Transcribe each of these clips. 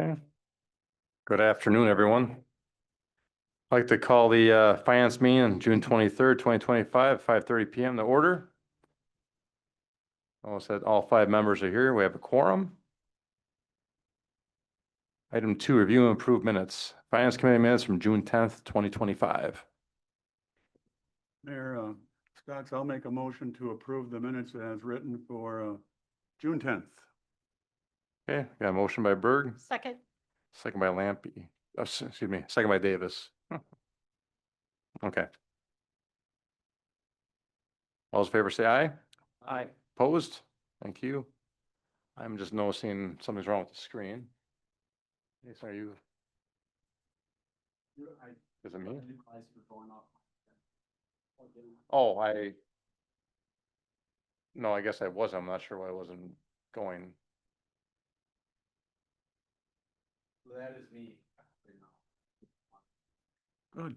Okay. Good afternoon, everyone. I'd like to call the finance meeting on June 23rd, 2025, 5:30 PM to order. Almost said all 5 members are here. We have a quorum. Item 2, review and approve minutes. Finance Committee minutes from June 10th, 2025. Mayor Scott, I'll make a motion to approve the minutes as written for June 10th. Okay, got a motion by Berg, Second. second by Lampy. Excuse me, second by Davis. Okay. All those in favor say aye. Aye. Opposed? Thank you. I'm just noticing something's wrong with the screen. Yes, are you? Is it me? Oh, no, I guess I was. I'm not sure why I wasn't going. That is me. Good.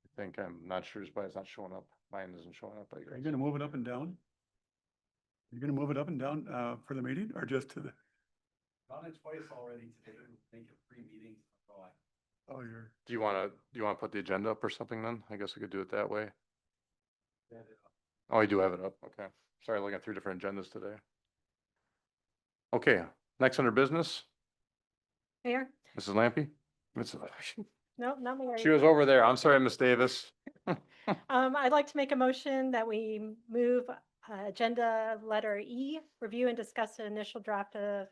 I think I'm not sure why it's not showing up. Mine isn't showing up. Are you gonna move it up and down? You're gonna move it up and down for the meeting or just to the? Done it twice already today, think of 3 meetings. Oh, you're. Do you want to put the agenda up or something then? I guess we could do it that way. Oh, you do have it up. Okay. Sorry, looking at 3 different agendas today. Okay, next under business, Mayor? Mrs. Lampy. No, not Mayor. She was over there. I'm sorry, Miss Davis. I'd like to make a motion that we move agenda letter E, review and discuss an initial draft of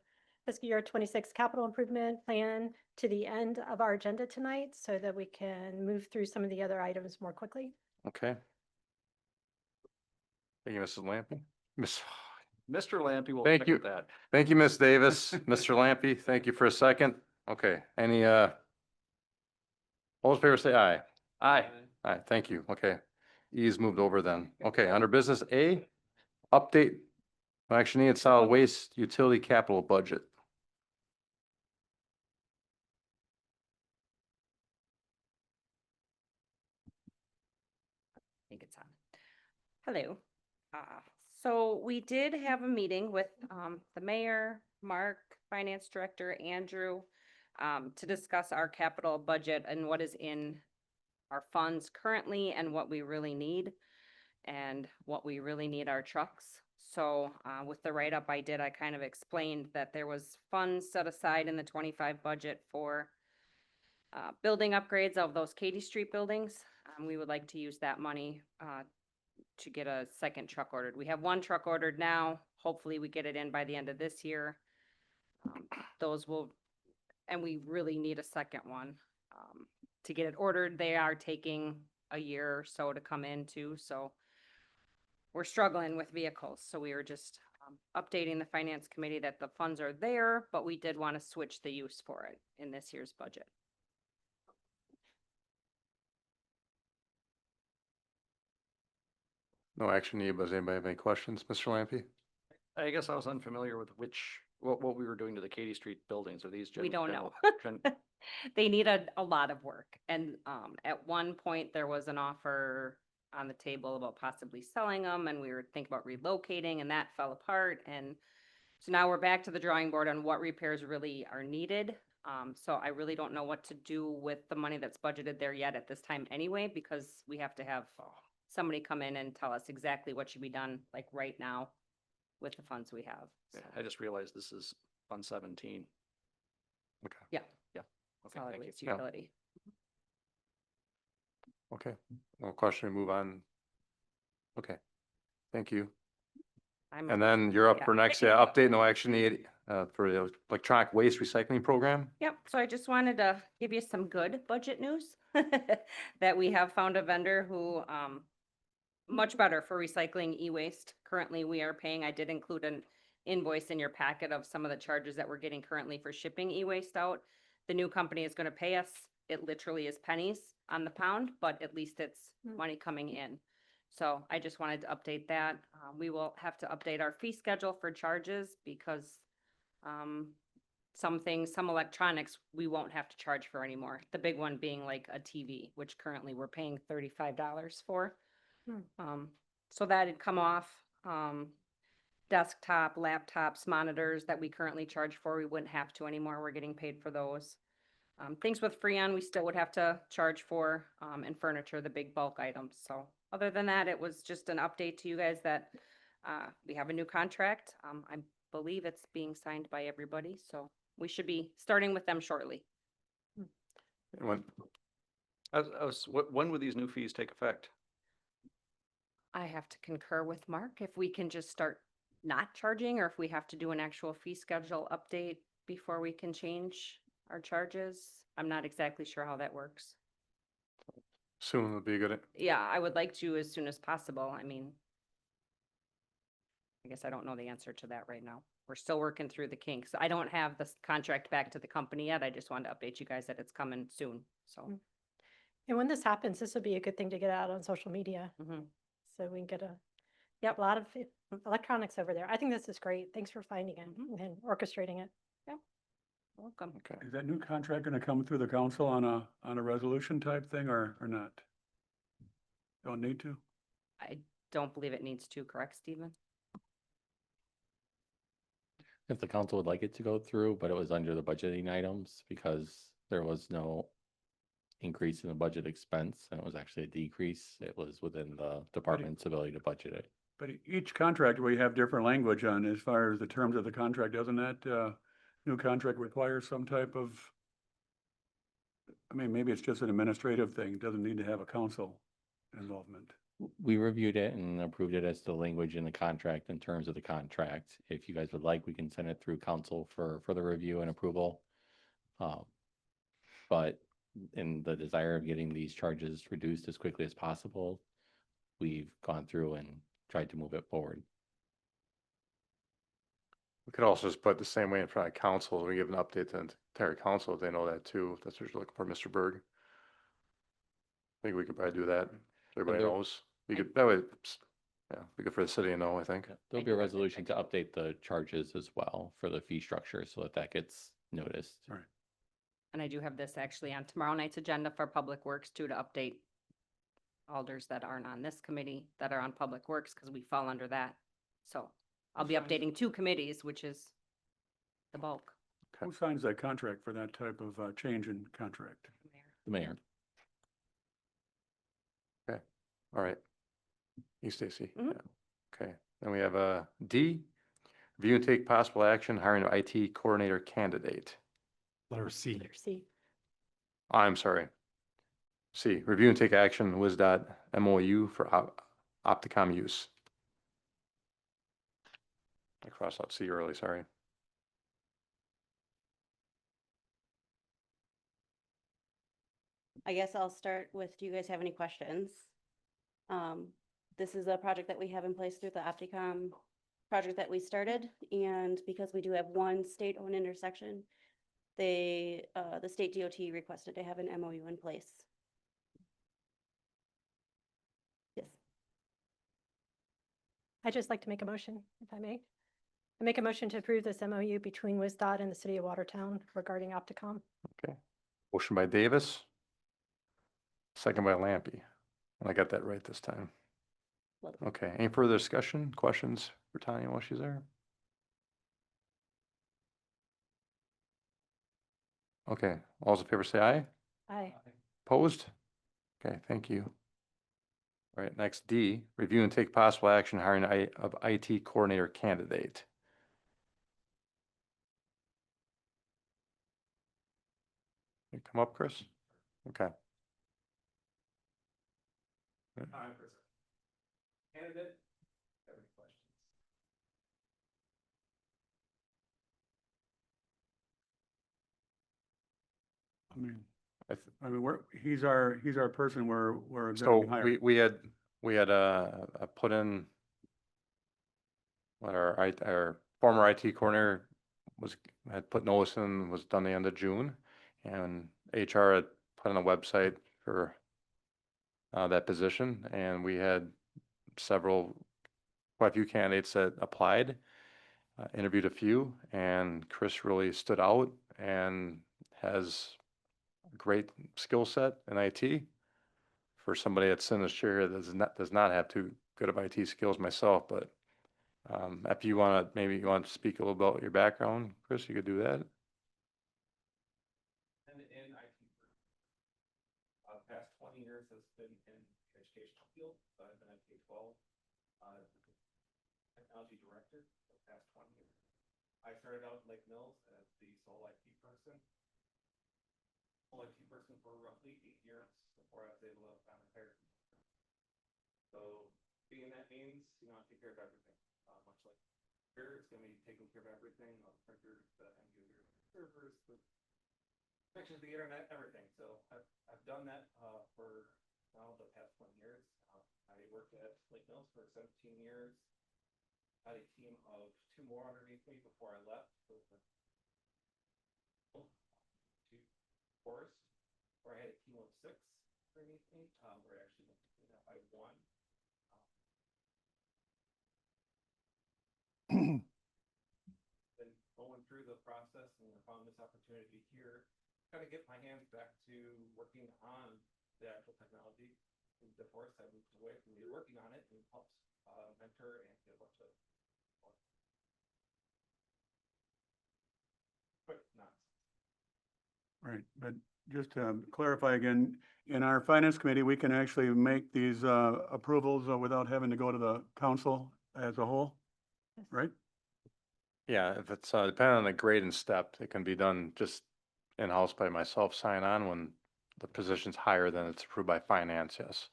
fiscal year 26 capital improvement plan to the end of our agenda tonight so that we can move through some of the other items more quickly. Okay. Thank you, Mrs. Lampy. Mr. Lampy will Thank check you. with that. Thank you, Miss Davis. Mr. Lampy, thank you for a second. Okay, any, all those in favor say aye. Aye. Aye, thank you. Okay. E's moved over then. Okay, under business A, update, action needed solid waste utility capital budget. I think it's on. Hello. So we did have a meeting with the mayor, Mark, finance director, Andrew, to discuss our capital budget and what is in our funds currently and what we really need and what we really need our trucks. So with the write-up I did, I kind of explained that there was funds set aside in the 25 budget for building upgrades of those Katy Street buildings. We would like to use that money to get a second truck ordered. We have 1 truck ordered now. Hopefully we get it in by the end of this year. Those will, and we really need a second one to get it ordered. They are taking a year or so to come in too. So we're struggling with vehicles. So we were just updating the finance committee that the funds are there, but we did want to switch the use for it in this year's budget. No action needed. Does anybody have any questions, Mr. Lampy? I guess I was unfamiliar with what we were doing to the Katy Street buildings. Are these? We don't know. gen- They need a lot of work. And at one point, there was an offer on the table about possibly selling them, and we were thinking about relocating, and that fell apart. And so now we're back to the drawing board on what repairs really are needed. So I really don't know what to do with the money that's budgeted there yet at this time anyway, because we have to have somebody come in and tell us exactly what should be done, like right now, with the funds we have. Yeah, I just realized this is Fund 17. Yeah. Okay, Solid thank you. waste utility. Okay, no question, we move on. Okay, thank you. And then you're up Yeah. for next, update, no action needed for the electronic waste recycling program. Yep, so I just wanted to give you some good budget news that we have found a vendor who much better for recycling e-waste. Currently, we are paying, I did include an invoice in your packet of some of the charges that we're getting currently for shipping e-waste out. The new company is going to pay us. It literally is pennies on the pound, but at least it's money coming in. So I just wanted to update that. We will have to update our fee schedule for charges because some things, some electronics, we won't have to charge for anymore. The big one being like a TV, which currently we're paying $35 for. So that had come off. desktop, laptops, monitors that we currently charge for, we wouldn't have to anymore. We're getting paid for those. Things with Freon, we still would have to charge for, and furniture, the big bulk items. So other than that, it was just an update to you guys that, we have a new contract. I believe it's being signed by everybody, so we should be starting with them shortly. When, When would these new fees take effect? I have to concur with Mark if we can just start not charging or if we have to do an actual fee schedule update before we can change our charges. I'm not exactly sure how that works. soon would be good. Yeah, I would like to as soon as possible. I mean, I guess I don't know the answer to that right now. We're still working through the kinks. I don't have this contract back to the company yet. I just wanted to update you guys that it's coming soon, so. And when this happens, this would be a good thing to get out on social media, Mhm. so we can get a lot of electronics over there. I think this is great. Thanks for finding it and orchestrating it. Welcome. Okay. Is that new contract gonna come through the council on a resolution type thing or not? Don't need to? I don't believe it needs to, correct, Stephen? If the council would like it to go through, but it was under the budgeting items because there was no increase in the budget expense, and it was actually a decrease. It was within the department's ability to budget it. But each contract we have different language on as far as the terms of the contract. Doesn't that, new contract require some type of, I mean, maybe it's just an administrative thing. It doesn't need to have a council involvement. We reviewed it and approved it as the language in the contract in terms of the contract. If you guys would like, we can send it through council for further review and approval. But in the desire of getting these charges reduced as quickly as possible, we've gone through and tried to move it forward. We could also just put the same way in front of council. We give an update to the entire council. If they know that too. If that's what you're looking for, Mr. Berg. I think we could probably do that. So everybody there- knows. We could, that way, yeah, be good for the city to know, I think. There'll be a resolution to update the charges as well for the fee structure so that that gets noticed. Right. And I do have this actually on tomorrow night's agenda for Public Works too, to update alders that aren't on this committee that are on Public Works, because we fall under that. So I'll be That's fine. updating 2 committees, which is the bulk. Who signs that contract for that type of, change in contract? The mayor. All right. You, Stacy. Mhm. Yeah. Okay, then we have D, review and take possible action hiring an IT coordinator candidate. Letter C. Letter C. I'm sorry. C, review and take action WisDOT MOU for Opticom use. I crossed out C early, sorry. I guess I'll start with, do you guys have any questions? This is a project that we have in place through the Opticom project that we started, and because we do have one state-owned intersection, they, the state DOT requested to have an MOU in place. Yes. I'd just like to make a motion, if I may. I make a motion to approve this MOU between WisDOT and the city of Watertown regarding Opticom. Okay. Motion by Davis. Second by Lampy. And I got that right this time. Lovely. Okay, any further discussion, questions for Tanya while she's there? Okay, all those in favor say aye. Aye. Opposed? Okay, thank you. All right, next D, review and take possible action hiring of IT coordinator candidate. You come up, Chris? Okay. Candidate, have any questions? I mean, he's our person we're So examining hiring. we had put in what our former IT coordinator had put notice in, was done the end of June. And HR had put on a website for that position, and we had quite a few candidates that applied, interviewed a few, and Chris really stood out and has a great skill set in IT. For somebody that's in this chair that does not have too good of IT skills myself, but If you want to, maybe you want to speak a little about your background, Chris, you could do that. And in IT, past 20 years has been in the educational field. So I've been a K-12 technology director for the past 20 years. I started out in Lake Mills as the sole IT person. Sole IT person for roughly 8 years before I was able to find a higher. So being that means, you know, I take care of everything, much like here, it's gonna be taking care of everything, all the printers, the end user servers, the connection to the internet, everything. So I've done that, for now the past 20 years. I worked at Lake Mills for 17 years. Had a team of 2 more underneath me before I left. To Forest, where I had a team of 6 underneath me. We're actually by 1. Been going through the process and I found this opportunity here, kind of get my hands back to working on the actual technology. In the forest, I moved away from working on it and helped mentor and get a bunch of quick knots. Right, but just to clarify again, in our finance committee, we can actually make these approvals without having to go to the council as a whole, right? Yeah, if it's depending on the grade and step, it can be done just in-house by myself, sign on when the position's higher than it's approved by finance, yes.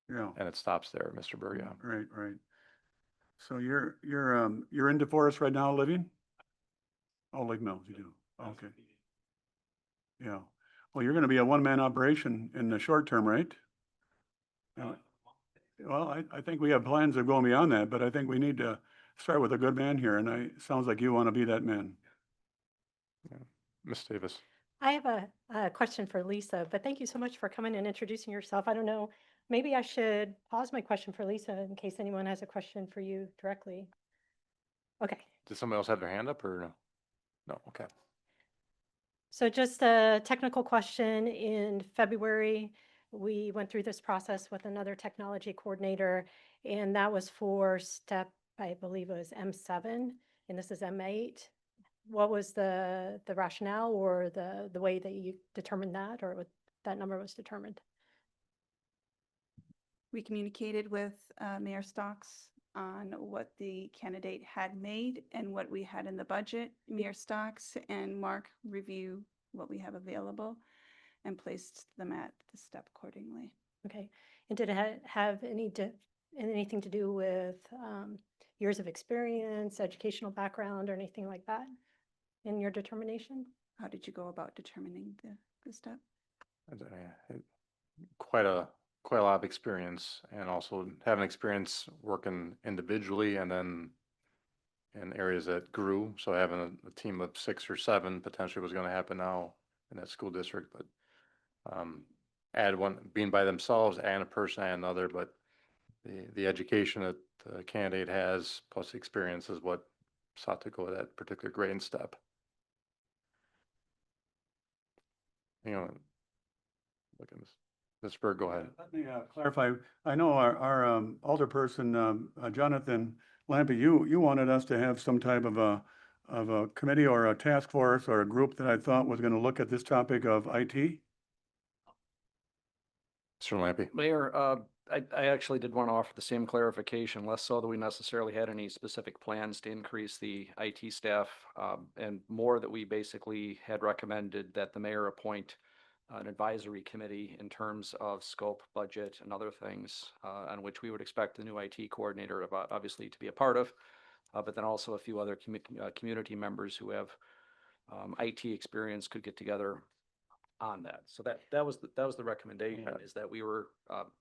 Yeah, And it stops there, Mr. Berg, yeah. right, right. So you're in DeForest right now living? Oh, Lake Mills, you do, okay, yeah. Well, you're gonna be a one-man operation in the short term, right? Well, I think we have plans of going beyond that, but I think we need to start with a good man here, and sounds like you want to be that man. Ms. Davis. I have a question for Lisa, but thank you so much for coming and introducing yourself. I don't know, maybe I should pause my question for Lisa in case anyone has a question for you directly. Okay, Did somebody else have their hand up or no? No, okay. so just a technical question. In February, we went through this process with another technology coordinator, and that was for step, I believe it was M7, and this is M8. What was the rationale or the way that you determined that, or what that number was determined? We communicated with Mayor Stocks on what the candidate had made and what we had in the budget. Mayor Stocks and Mark review what we have available and placed them at the step accordingly. Okay, and did it have anything to do with years of experience, educational background, or anything like that in your determination? How did you go about determining the step? Quite a lot of experience, and also having experience working individually and then in areas that grew. So having a team of 6 or 7 potentially was going to happen now in that school district, but add one being by themselves and a person and another, but the education that the candidate has plus experience is what sought to go to that particular grade and step. You know, look at this. Mr. Berg, go ahead. Let me clarify. I know our alderperson, Jonathan Lampe, you wanted us to have some type of a committee or a task force or a group that I thought was going to look at this topic of IT. Mr. Lampe. Mayor, I actually did want to offer the same clarification, less so that we necessarily had any specific plans to increase the IT staff, and more that we basically had recommended that the mayor appoint an advisory committee in terms of scope, budget, and other things, on which we would expect the new IT coordinator obviously to be a part of, but then also a few other community members who have IT experience could get together on that. So that was the recommendation, is that we were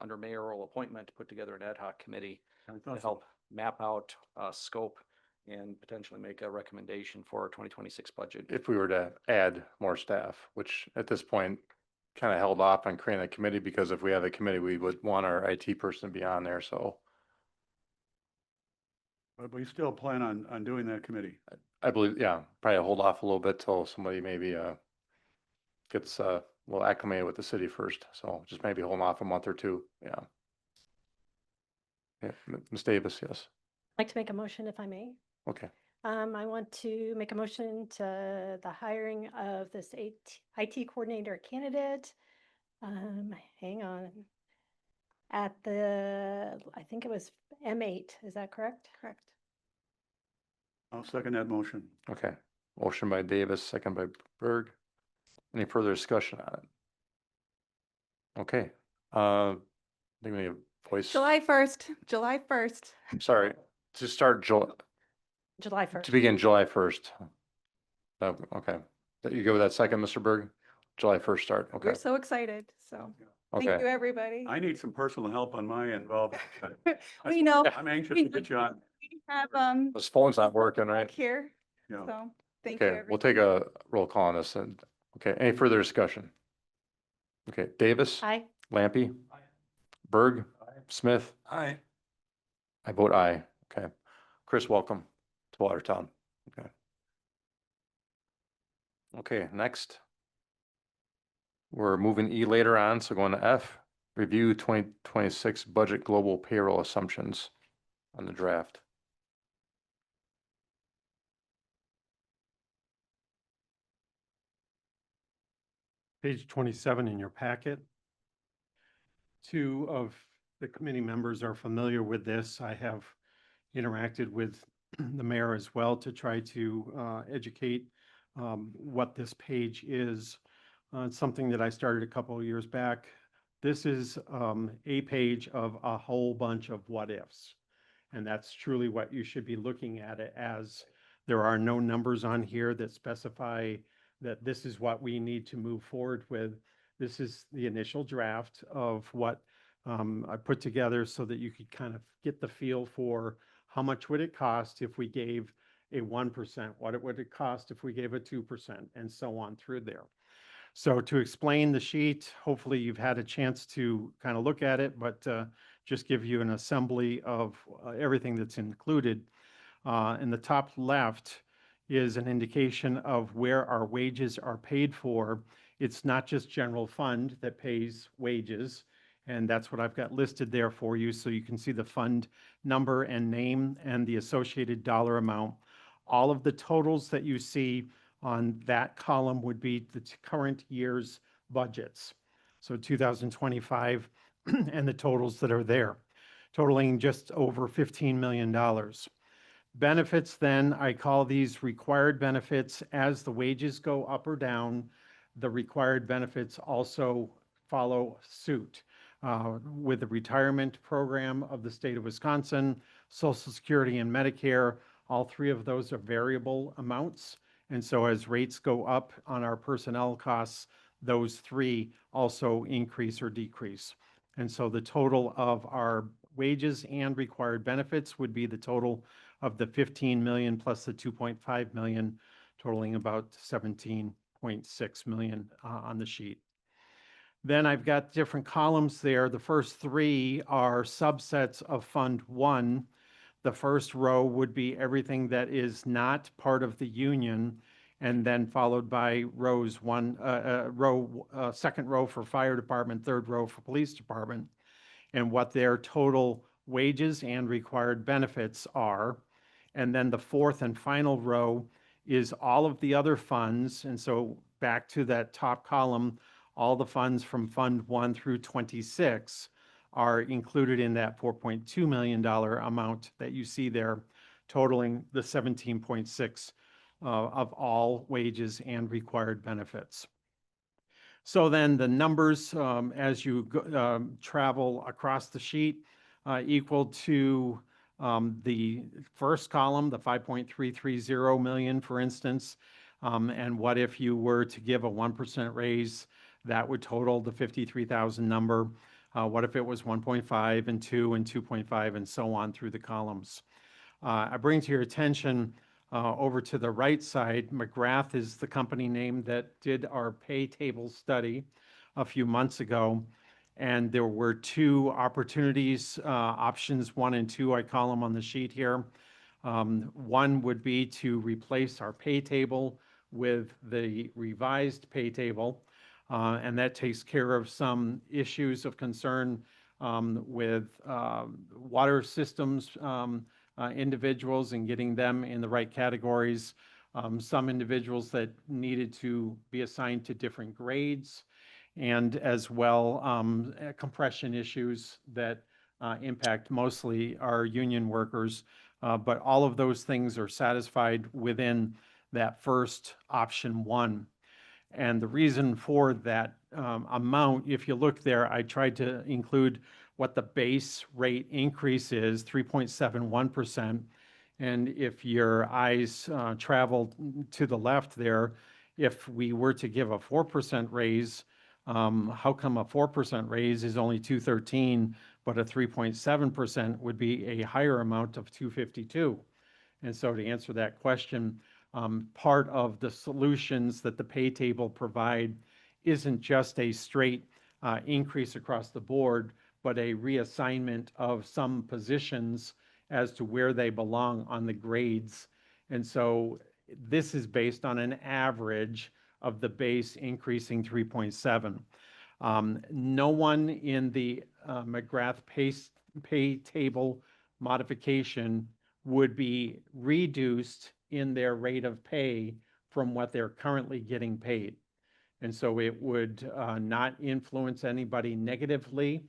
under mayoral appointment to put together an ad hoc committee to help map out scope and potentially make a recommendation for our 2026 budget. If we were to add more staff, which at this point kind of held off on creating a committee, because if we have a committee, we would want our IT person to be on there. So But we still plan on doing that committee. I believe, yeah, probably hold off a little bit till somebody maybe gets well acclimated with the city first. So just maybe hold off a month or two. Yeah. Yeah, Ms. Davis, yes. like to make a motion if I may. Okay, I want to make a motion to the hiring of this IT coordinator candidate. Hang on. At I think it was M8, is that correct? Correct. I'll second that motion. okay. Motion by Davis, second by Berg. Any further discussion on it? Okay, I think we have voice. July 1st, July 1st. Sorry, to start July 1st. to begin July 1st. Okay, you go with that second, Mr. Berg? July 1st start, okay, We're so excited, so thank you, okay. everybody. I need some personal help on my end, Bob. We know, I'm anxious we to get you on. we have, This phone's not working, right? here, Yeah. so thank you, Okay, we'll everybody. take a roll call on this and, okay, any further discussion? Okay, Davis? Aye. Lampy? Berg? Smith? Aye. I vote aye. Okay. Chris, welcome to Watertown. Okay. Okay, next. We're moving E later on, so going to F, review 2026 budget global payroll assumptions on the draft. Page 27 in your packet. Two of the committee members are familiar with this. I have interacted with the mayor as well to try to educate what this page is. It's something that I started a couple of years back. This is a page of a whole bunch of what ifs. And that's truly what you should be looking at it as. There are no numbers on here that specify that this is what we need to move forward with. This is the initial draft of what I put together so that you could kind of get the feel for how much would it cost if we gave a 1%, what would it cost if we gave a 2%, and so on through there. So to explain the sheet, hopefully you've had a chance to kind of look at it, but just give you an assembly of everything that's included. In the top left is an indication of where our wages are paid for. It's not just general fund that pays wages, and that's what I've got listed there for you, so you can see the fund number and name and the associated dollar amount. All of the totals that you see on that column would be the current year's budgets. So 2025 and the totals that are there, totaling just over $15 million. Benefits then, I call these required benefits. As the wages go up or down, the required benefits also follow suit. With the retirement program of the state of Wisconsin, Social Security and Medicare, all three of those are variable amounts. And so as rates go up on our personnel costs, those three also increase or decrease. And so the total of our wages and required benefits would be the total of the 15 million plus the 2.5 million, totaling about 17.6 million on the sheet. Then I've got different columns there. The first three are subsets of Fund 1. The first row would be everything that is not part of the union, and then followed by second row for fire department, third row for police department, and what their total wages and required benefits are. And then the fourth and final row is all of the other funds. And so back to that top column, all the funds from Fund 1 through 26 are included in that $4.2 million amount that you see there, totaling the 17.6 of all wages and required benefits. So then the numbers, as you travel across the sheet, equal to the first column, the 5.330 million, for instance. And what if you were to give a 1% raise? That would total the 53,000 number. What if it was 1.5 and 2 and 2.5 and so on through the columns? I bring to your attention over to the right side, McGrath is the company name that did our pay table study a few months ago. And there were two opportunities, options 1 and 2, I call them on the sheet here. One would be to replace our pay table with the revised pay table. And that takes care of some issues of concern with water systems individuals and getting them in the right categories. Some individuals that needed to be assigned to different grades, and as well compression issues that impact mostly our union workers. But all of those things are satisfied within that first option one. And the reason for that amount, if you look there, I tried to include what the base rate increase is, 3.71%. And if your eyes travel to the left there, if we were to give a 4% raise, how come a 4% raise is only 213, but a 3.7% would be a higher amount of 252? And so to answer that question, part of the solutions that the pay table provide isn't just a straight increase across the board, but a reassignment of some positions as to where they belong on the grades. And so this is based on an average of the base increasing 3.7. No one in the McGrath pay table modification would be reduced in their rate of pay from what they're currently getting paid. And so it would not influence anybody negatively,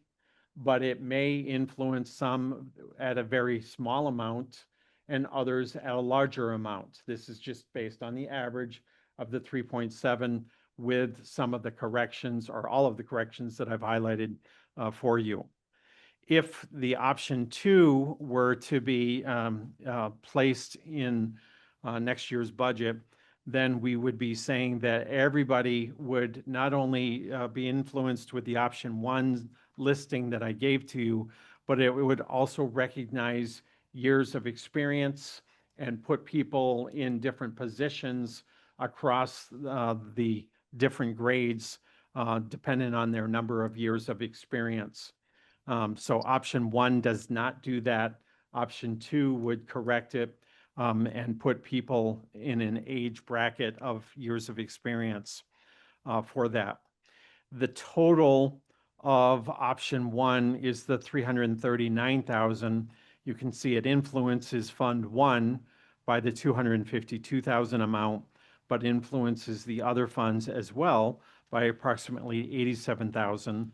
but it may influence some at a very small amount and others at a larger amount. This is just based on the average of the 3.7 with some of the corrections or all of the corrections that I've highlighted for you. If the option 2 were to be placed in next year's budget, then we would be saying that everybody would not only be influenced with the option 1 listing that I gave to you, but it would also recognize years of experience and put people in different positions across the different grades depending on their number of years of experience. So option 1 does not do that. Option 2 would correct it and put people in an age bracket of years of experience for that. The total of option 1 is the 339,000. You can see it influences Fund 1 by the 252,000 amount, but influences the other funds as well by approximately 87,000.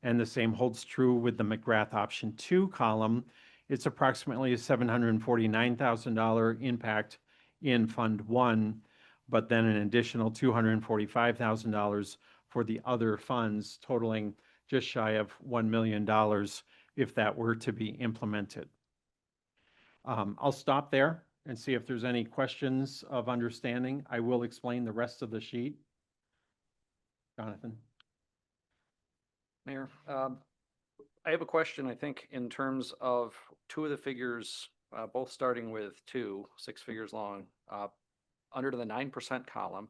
And the same holds true with the McGrath option 2 column. It's approximately a $749,000 impact in Fund 1, but then an additional $245,000 for the other funds, totaling just shy of $1 million if that were to be implemented. I'll stop there and see if there's any questions of understanding. I will explain the rest of the sheet. Jonathan? Mayor, I have a question, I think, in terms of 2 of the figures, both starting with 6 figures long. Under the 9% column,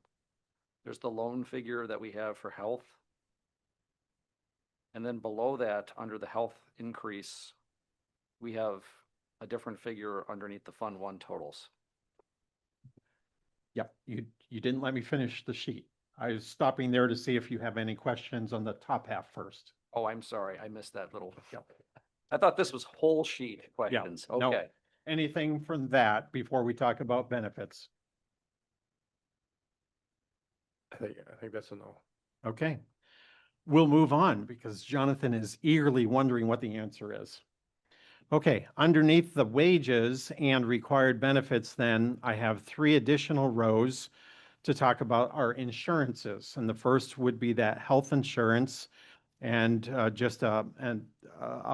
there's the loan figure that we have for health. And then below that, under the health increase, we have a different figure underneath the Fund 1 totals. Yep, you didn't let me finish the sheet. I was stopping there to see if you have any questions on the top half first. Oh, I'm sorry, I missed that little. I thought this was whole sheet questions. no. Okay. Anything from that before we talk about benefits? I think that's a no. Okay. We'll move on because Jonathan is eagerly wondering what the answer is. Okay, underneath the wages and required benefits, then I have 3 additional rows to talk about our insurances. And the first would be that health insurance. And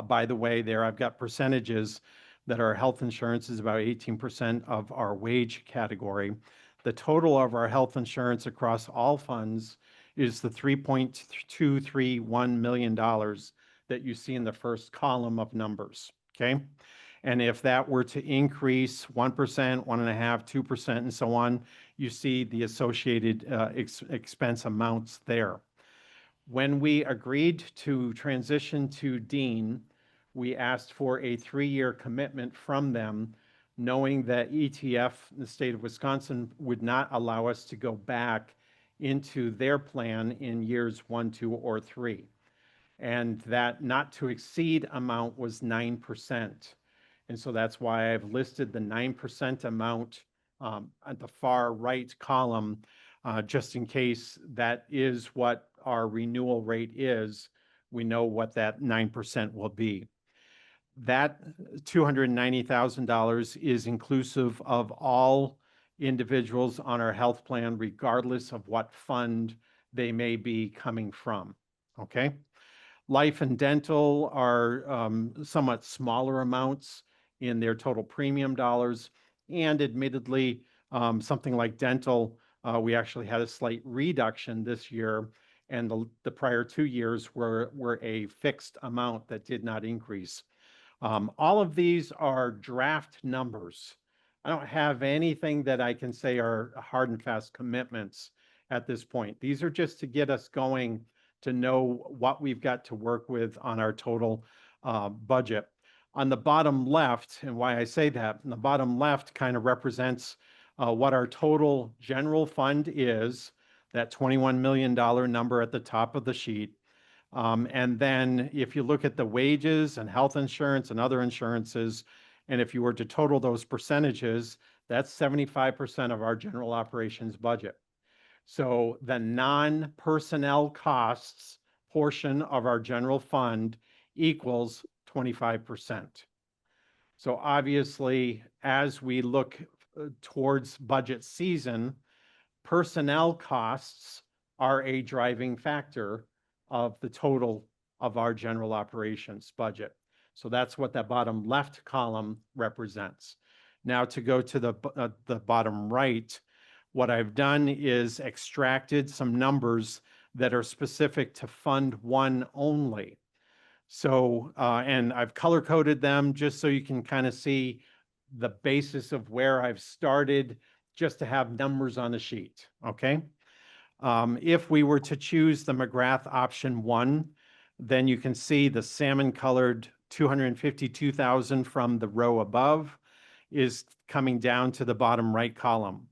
by the way, there I've got percentages that our health insurance is about 18% of our wage category. The total of our health insurance across all funds is the $3.231 million that you see in the first column of numbers, okay? And if that were to increase 1%, 1.5%, 2%, and so on, you see the associated expense amounts there. When we agreed to transition to Dean, we asked for a 3-year commitment from them, knowing that ETF, the state of Wisconsin, would not allow us to go back into their plan in years 1, 2, or 3. And that not to exceed amount was 9%. And so that's why I've listed the 9% amount at the far right column, just in case that is what our renewal rate is. We know what that 9% will be. That $290,000 is inclusive of all individuals on our health plan, regardless of what fund they may be coming from, okay? Life and dental are somewhat smaller amounts in their total premium dollars. And admittedly, something like dental, we actually had a slight reduction this year, and the prior 2 years were a fixed amount that did not increase. All of these are draft numbers. I don't have anything that I can say are hard and fast commitments at this point. These are just to get us going to know what we've got to work with on our total budget. On the bottom left, and why I say that, the bottom left kind of represents what our total general fund is, that $21 million number at the top of the sheet. And then if you look at the wages and health insurance and other insurances, and if you were to total those percentages, that's 75% of our general operations budget. So the non-personnel costs portion of our general fund equals 25%. So obviously, as we look towards budget season, personnel costs are a driving factor of the total of our general operations budget. So that's what that bottom left column represents. Now to go to the bottom right, what I've done is extracted some numbers that are specific to Fund 1 only. So, and I've color coded them just so you can kind of see the basis of where I've started, just to have numbers on the sheet, okay? If we were to choose the McGrath option 1, then you can see the salmon colored 252,000 from the row above is coming down to the bottom right column.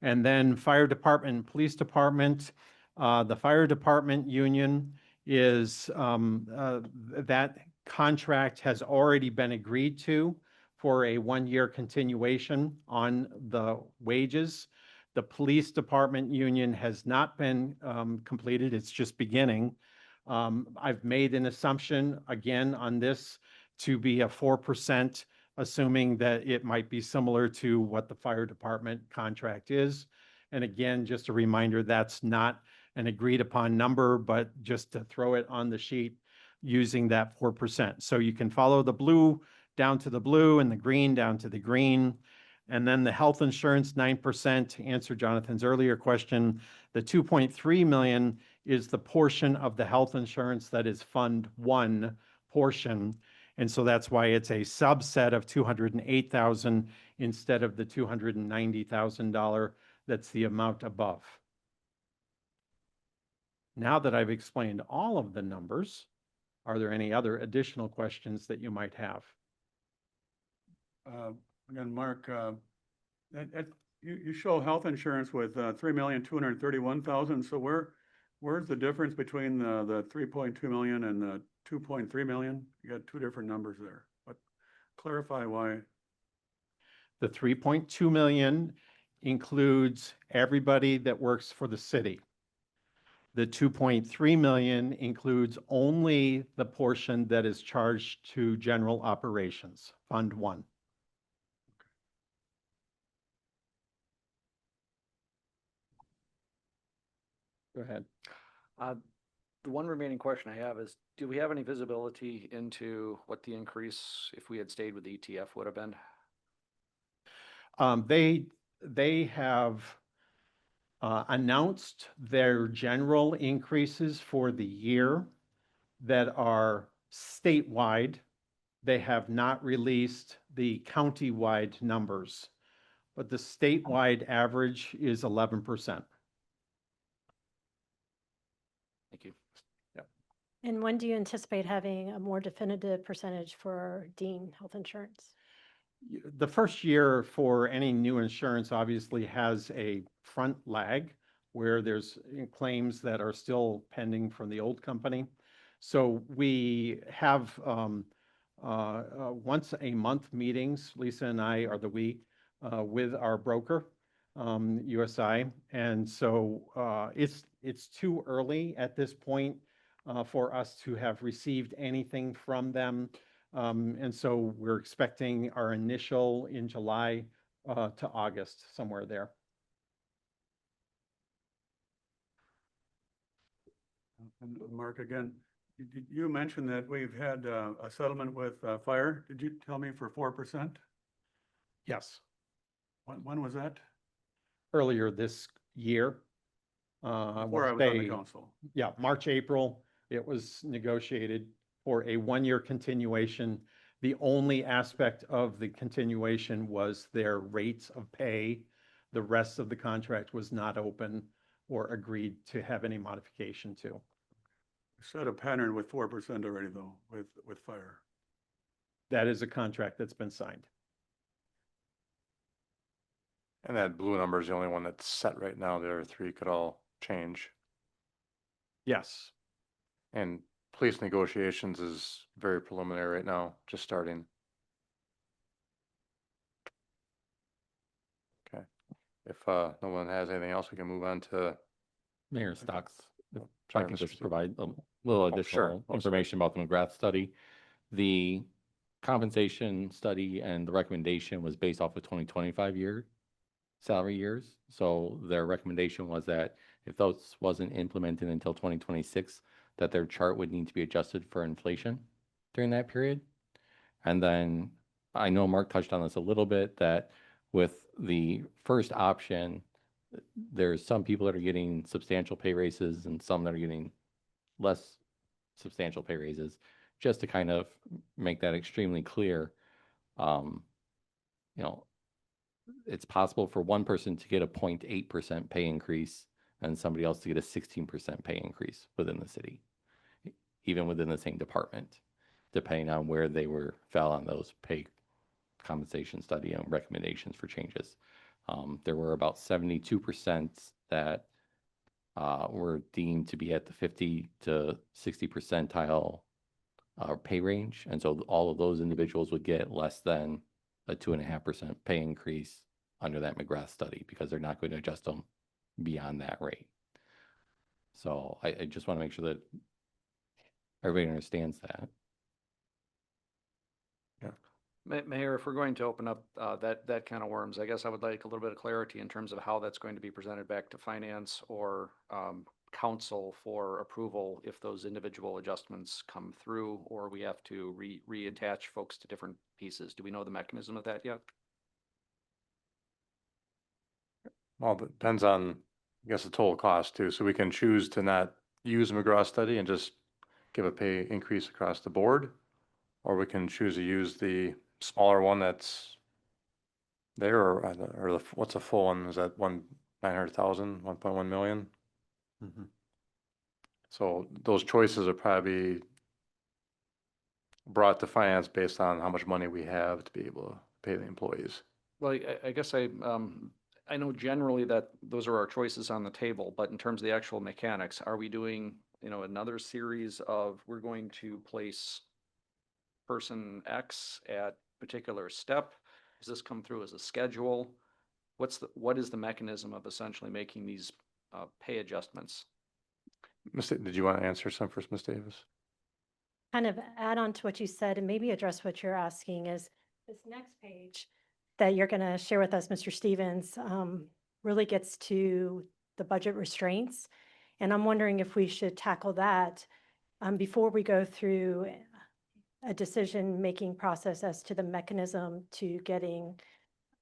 And then fire department, police department, the fire department union is, that contract has already been agreed to for a 1-year continuation on the wages. The police department union has not been completed. It's just beginning. I've made an assumption again on this to be a 4%, assuming that it might be similar to what the fire department contract is. And again, just a reminder, that's not an agreed upon number, but just to throw it on the sheet using that 4%. So you can follow the blue down to the blue and the green down to the green. And then the health insurance, 9%, to answer Jonathan's earlier question, the 2.3 million is the portion of the health insurance that is Fund 1 portion. And so that's why it's a subset of 208,000 instead of the $290,000 that's the amount above. Now that I've explained all of the numbers, are there any other additional questions that you might have? Again, Mark, you show health insurance with 3,231,000. So where's the difference between the 3.2 million and the 2.3 million? You got two different numbers there, but clarify why. The 3.2 million includes everybody that works for the city. The 2.3 million includes only the portion that is charged to general operations, Fund 1. Go ahead. The one remaining question I have is, do we have any visibility into what the increase, if we had stayed with the ETF, would have been? They have announced their general increases for the year that are statewide. They have not released the county-wide numbers, but the statewide average is 11%. Thank you. And when do you anticipate having a more definitive percentage for Dean Health Insurance? The first year for any new insurance obviously has a front lag where there's claims that are still pending from the old company. So we have once a month meetings. Lisa and I are the we with our broker, USI. And so it's too early at this point for us to have received anything from them. And so we're expecting our initial in July to August, somewhere there. And Mark, again, you mentioned that we've had a settlement with fire. Did you tell me for 4%? Yes, When was that? earlier this year. Before I would was on the say, council. Yeah, March, April, it was negotiated for a one-year continuation. The only aspect of the continuation was their rates of pay. The rest of the contract was not open or agreed to have any modification to. Set a pattern with 4% already though, with fire. That is a contract that's been signed. And that blue number is the only one that's set right now. The other three could all change. Yes, And police negotiations is very preliminary right now, just starting. Okay, if no one has anything else, we can move on to. Mayor Stocks, if Oh, I sorry, can Mr. just Steve. provide a little Oh, sure. additional Oh, sorry. information about the McGrath study. The compensation study and the recommendation was based off of 2025 year salary years. So their recommendation was that if those wasn't implemented until 2026, that their chart would need to be adjusted for inflation during that period. And then I know Mark touched on this a little bit, that with the first option, there's some people that are getting substantial pay raises and some that are getting less substantial pay raises. Just to kind of make that extremely clear, you know, it's possible for one person to get a 0.8% pay increase and somebody else to get a 16% pay increase within the city, even within the same department, depending on where they fell on those pay compensation study and recommendations for changes. There were about 72% that were deemed to be at the 50 to 60 percentile pay range. And so all of those individuals would get less than a 2.5% pay increase under that McGrath study because they're not going to adjust them beyond that rate. So I just want to make sure that everybody understands that. Mayor, if we're going to open up that kind of worms, I guess I would like a little bit of clarity in terms of how that's going to be presented back to finance or council for approval if those individual adjustments come through, or we have to reattach folks to different pieces. Do we know the mechanism of that yet? Well, it depends on, I guess, the total cost too. So we can choose to not use McGraw study and just give a pay increase across the board. Or we can choose to use the smaller one that's there, or what's a full one? Is that 900,000, 1.1 million? Mhm. So those choices are probably brought to finance based on how much money we have to be able to pay the employees. Well, I guess I know generally that those are our choices on the table, but in terms of the actual mechanics, are we doing, another series of, we're going to place person X at particular step? Does this come through as a schedule? What is the mechanism of essentially making these pay adjustments? Did you want to answer some first, Ms. Davis? Kind of add on to what you said and maybe address what you're asking is this next page that you're going to share with us, Mr. Stevens, really gets to the budget restraints. And I'm wondering if we should tackle that before we go through a decision-making process as to the mechanism to getting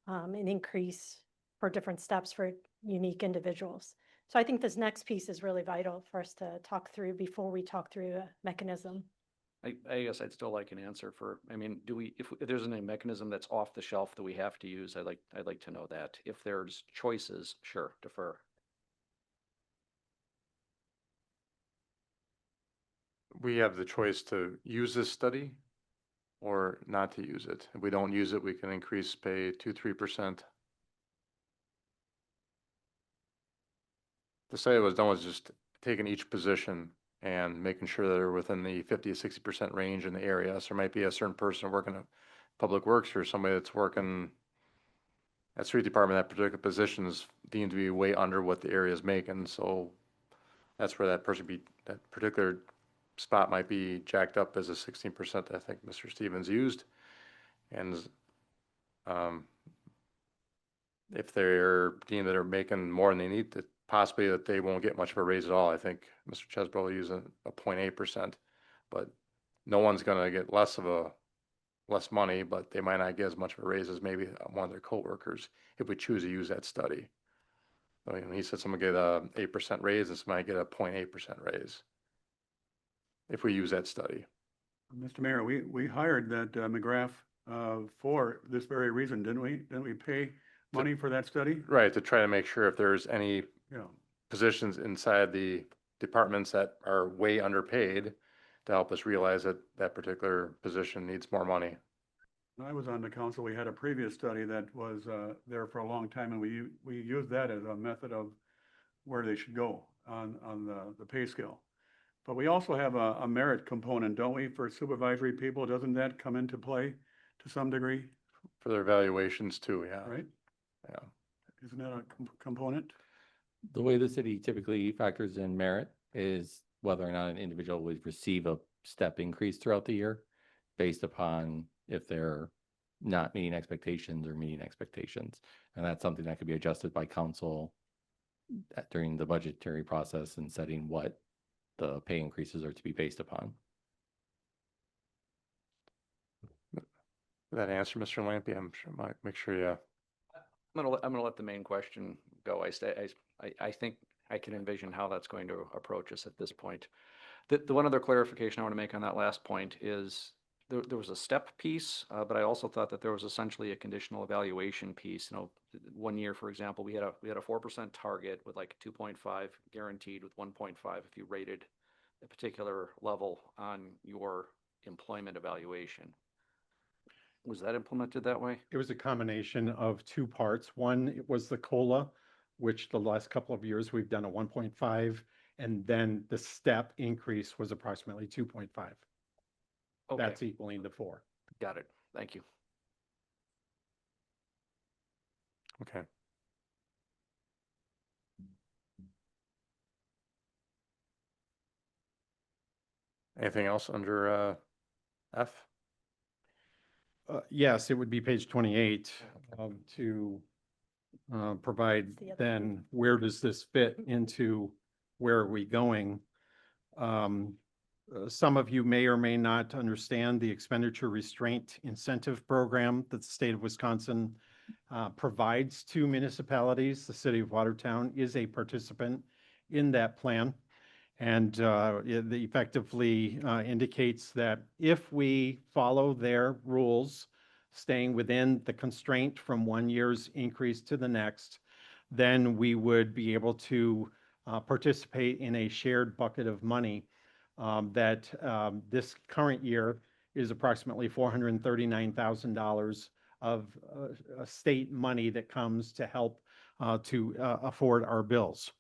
an increase for different steps for unique individuals. So I think this next piece is really vital for us to talk through before we talk through a mechanism. I guess I'd still like an answer if there's any mechanism that's off the shelf that we have to use, I'd like to know that. If there's choices, sure, defer. We have the choice to use this study or not to use it. If we don't use it, we can increase pay 2-3%. The study was done was just taking each position and making sure that they're within the 50 to 60% range in the area. So there might be a certain person working at Public Works or somebody that's working at street department, that particular position is deemed to be way under what the area is making, so that's where that person that particular spot might be jacked up as a 16% that I think Mr. Stevens used. And, if they're deemed that are making more than they need, that possibly that they won't get much of a raise at all. I think Mr. Chesbro will use a 0.8%, but no one's gonna get less money, but they might not get as much of a raise as maybe one of their coworkers if we choose to use that study. I mean, he said someone get a 8% raise and somebody get a 0.8% raise if we use that study. Mr. Mayor, we hired that McGrath for this very reason, didn't we? Didn't we pay money for that study? Right, to try to make sure if there's any Yeah. positions inside the departments that are way underpaid to help us realize that that particular position needs more money. When I was on the council, we had a previous study that was there for a long time, and we used that as a method of where they should go on the pay scale. But we also have a merit component, don't we, for supervisory people? Doesn't that come into play to some degree, For their evaluations too, yeah. right? Yeah. Isn't that a component? The way the city typically factors in merit is whether or not an individual would receive a step increase throughout the year based upon if they're not meeting expectations or meeting expectations. And that's something that could be adjusted by council during the budgetary process and setting what the pay increases are to be based upon. That answer, Mr. Lampy, I'm sure, might make sure, yeah. I'm gonna let the main question go. I think I can envision how that's going to approach us at this point. The one other clarification I want to make on that last point is there was a step piece, but I also thought that there was essentially a conditional evaluation piece. You know, 1 year, for example, we had a 4% target with like 2.5 guaranteed with 1.5 if you rated a particular level on your employment evaluation. Was that implemented that way? It was a combination of two parts. One, it was the COLA, which the last couple of years we've done a 1.5, and then the step increase was approximately 2.5. Okay, That's equaling the 4. got it. Thank you. Okay. Anything else under F? Yes, it would be page 28 to provide The other then where does this fit into where are we going? Some of you may or may not understand the expenditure restraint incentive program that the state of Wisconsin provides to municipalities. The city of Watertown is a participant in that plan. And it effectively indicates that if we follow their rules, staying within the constraint from 1 year's increase to the next, then we would be able to participate in a shared bucket of money that this current year is approximately $439,000 of state money that comes to help to afford our bills.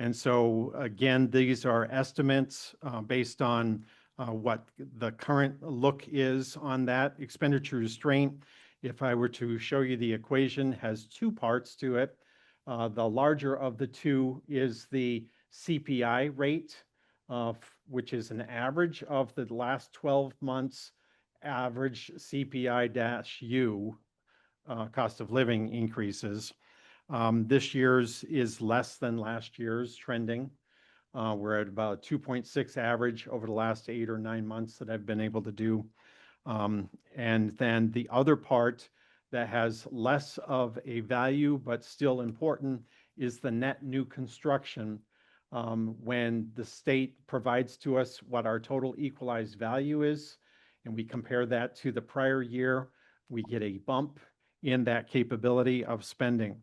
And so, again, these are estimates based on what the current look is on that expenditure restraint. If I were to show you the equation, has two parts to it. The larger of the two is the CPI rate, which is an average of the last 12 months average CPI-U cost of living increases. This year's is less than last year's trending. We're at about 2.6 average over the last 8 or 9 months that I've been able to do. And then the other part that has less of a value but still important is the net new construction. When the state provides to us what our total equalized value is, and we compare that to the prior year, we get a bump in that capability of spending.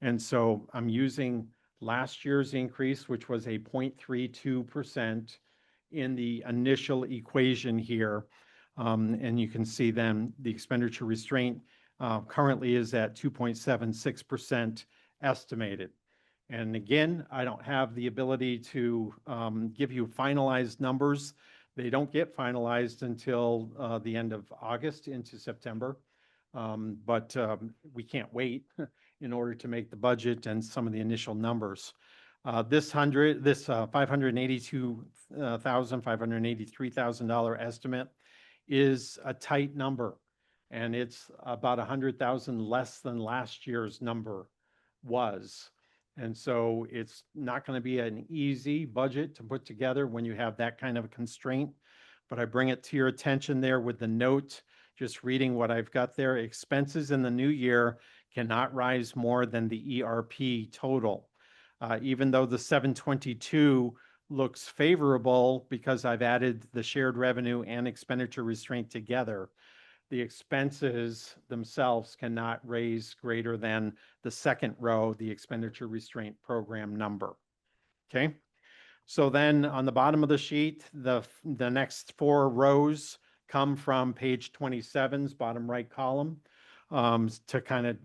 And so I'm using last year's increase, which was a 0.32% in the initial equation here. And you can see then the expenditure restraint currently is at 2.76% estimated. And again, I don't have the ability to give you finalized numbers. They don't get finalized until the end of August into September. But we can't wait in order to make the budget and some of the initial numbers. This $583,000 estimate is a tight number, and it's about 100,000 less than last year's number was. And so it's not going to be an easy budget to put together when you have that kind of a constraint. But I bring it to your attention there with the note, just reading what I've got there. Expenses in the new year cannot rise more than the ERP total. Even though the 722 looks favorable because I've added the shared revenue and expenditure restraint together, the expenses themselves cannot raise greater than the second row, the expenditure restraint program number. Okay. So then on the bottom of the sheet, the next 4 rows come from page 27's bottom right column to kind of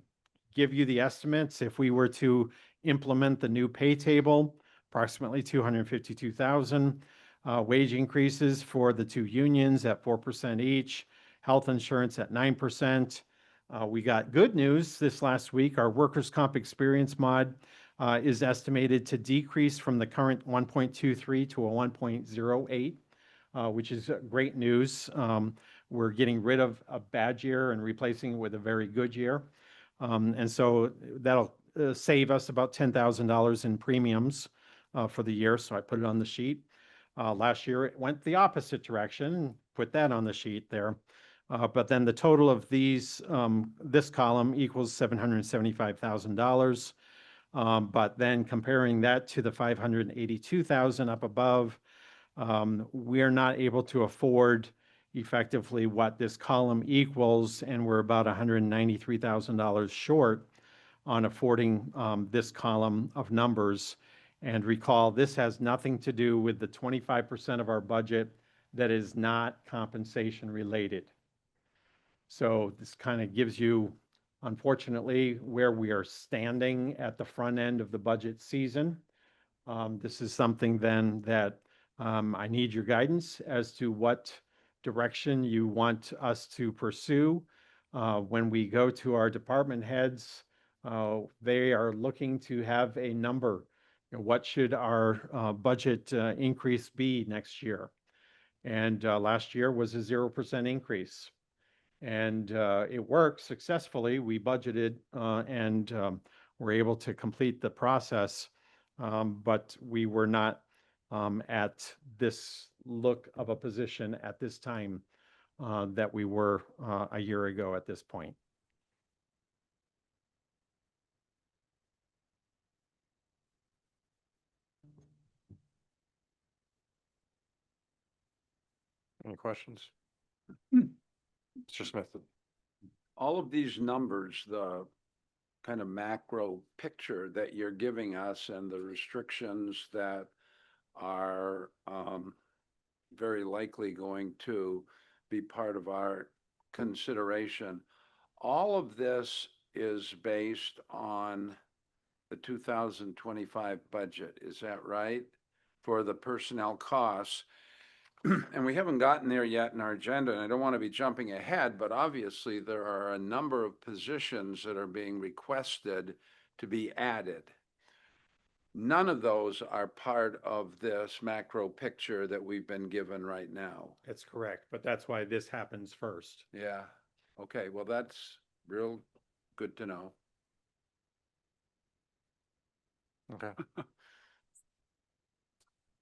give you the estimates. If we were to implement the new pay table, approximately 252,000, wage increases for the 2 unions at 4% each, health insurance at 9%. We got good news this last week. Our workers' comp experience mod is estimated to decrease from the current 1.23 to a 1.08, which is great news. We're getting rid of a bad year and replacing it with a very good year. And so that'll save us about $10,000 in premiums for the year. So I put it on the sheet. Last year, it went the opposite direction. Put that on the sheet there. But then the total of these, this column equals $775,000. But then comparing that to the 582,000 up above, we're not able to afford effectively what this column equals, and we're about $193,000 short on affording this column of numbers. And recall, this has nothing to do with the 25% of our budget that is not compensation related. So this kind of gives you, unfortunately, where we are standing at the front end of the budget season. This is something then that I need your guidance as to what direction you want us to pursue. When we go to our department heads, they are looking to have a number. What should our budget increase be next year? And last year was a 0% increase. And it worked successfully. We budgeted and were able to complete the process, but we were not at this look of a position at this time that we were a year ago at this point. Any questions? Mr. Smith? All of these numbers, the kind of macro picture that you're giving us and the restrictions that are very likely going to be part of our consideration, all of this is based on the 2025 budget. Is that right? For the personnel costs. And we haven't gotten there yet in our agenda, and I don't want to be jumping ahead, but obviously there are a number of positions that are being requested to be added. None of those are part of this macro picture that we've been given right now. That's correct, but that's why this happens first. Yeah. Okay, well, that's real good to know. Okay.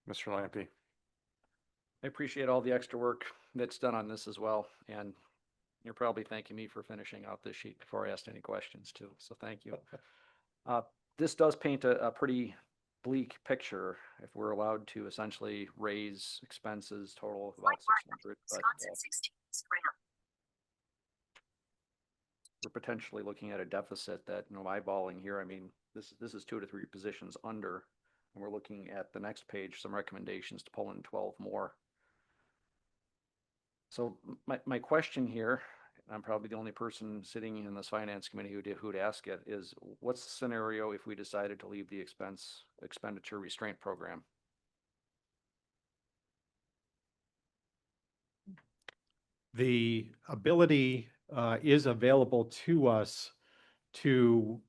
Mr. Lampy? I appreciate all the extra work that's done on this as well, and you're probably thanking me for finishing out this sheet before I asked any questions too, so thank you. This does paint a pretty bleak picture if we're allowed to essentially raise expenses total of about 600, but we're potentially looking at a deficit that, eyeballing here, I mean, this is 2 to 3 positions under, and we're looking at the next page, some recommendations to pull in 12 more. So my question here, I'm probably the only person sitting in this finance committee who'd ask it, is what's the scenario if we decided to leave the expenditure restraint program? The ability is available to us to,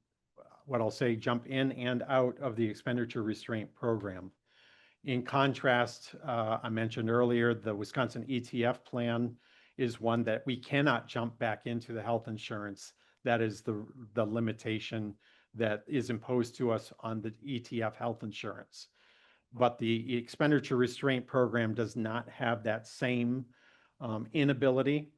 what I'll say, jump in and out of the expenditure restraint program. In contrast, I mentioned earlier, the Wisconsin ETF plan is one that we cannot jump back into the health insurance. That is the limitation that is imposed to us on the ETF health insurance. But the expenditure restraint program does not have that same inability.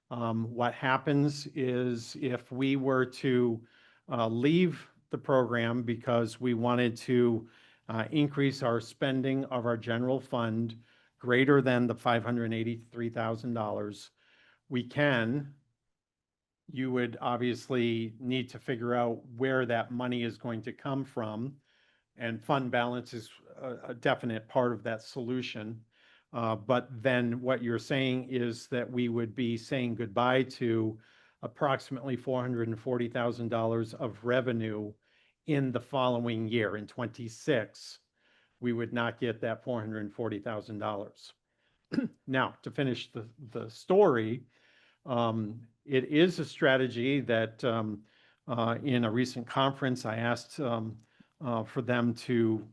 What happens is if we were to leave the program because we wanted to increase our spending of our general fund greater than the $583,000, we can. You would obviously need to figure out where that money is going to come from, and fund balance is a definite part of that solution. But then what you're saying is that we would be saying goodbye to approximately $440,000 of revenue in the following year, in 26. We would not get that $440,000. Now, to finish the story, it is a strategy that in a recent conference, I asked for them to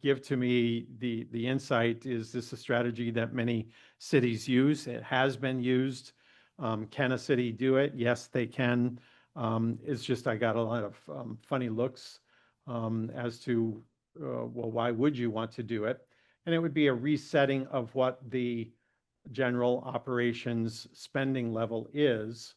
give to me the insight. Is this a strategy that many cities use? It has been used. Can a city do it? Yes, they can. It's just I got a lot of funny looks as to, well, why would you want to do it? And it would be a resetting of what the general operations spending level is.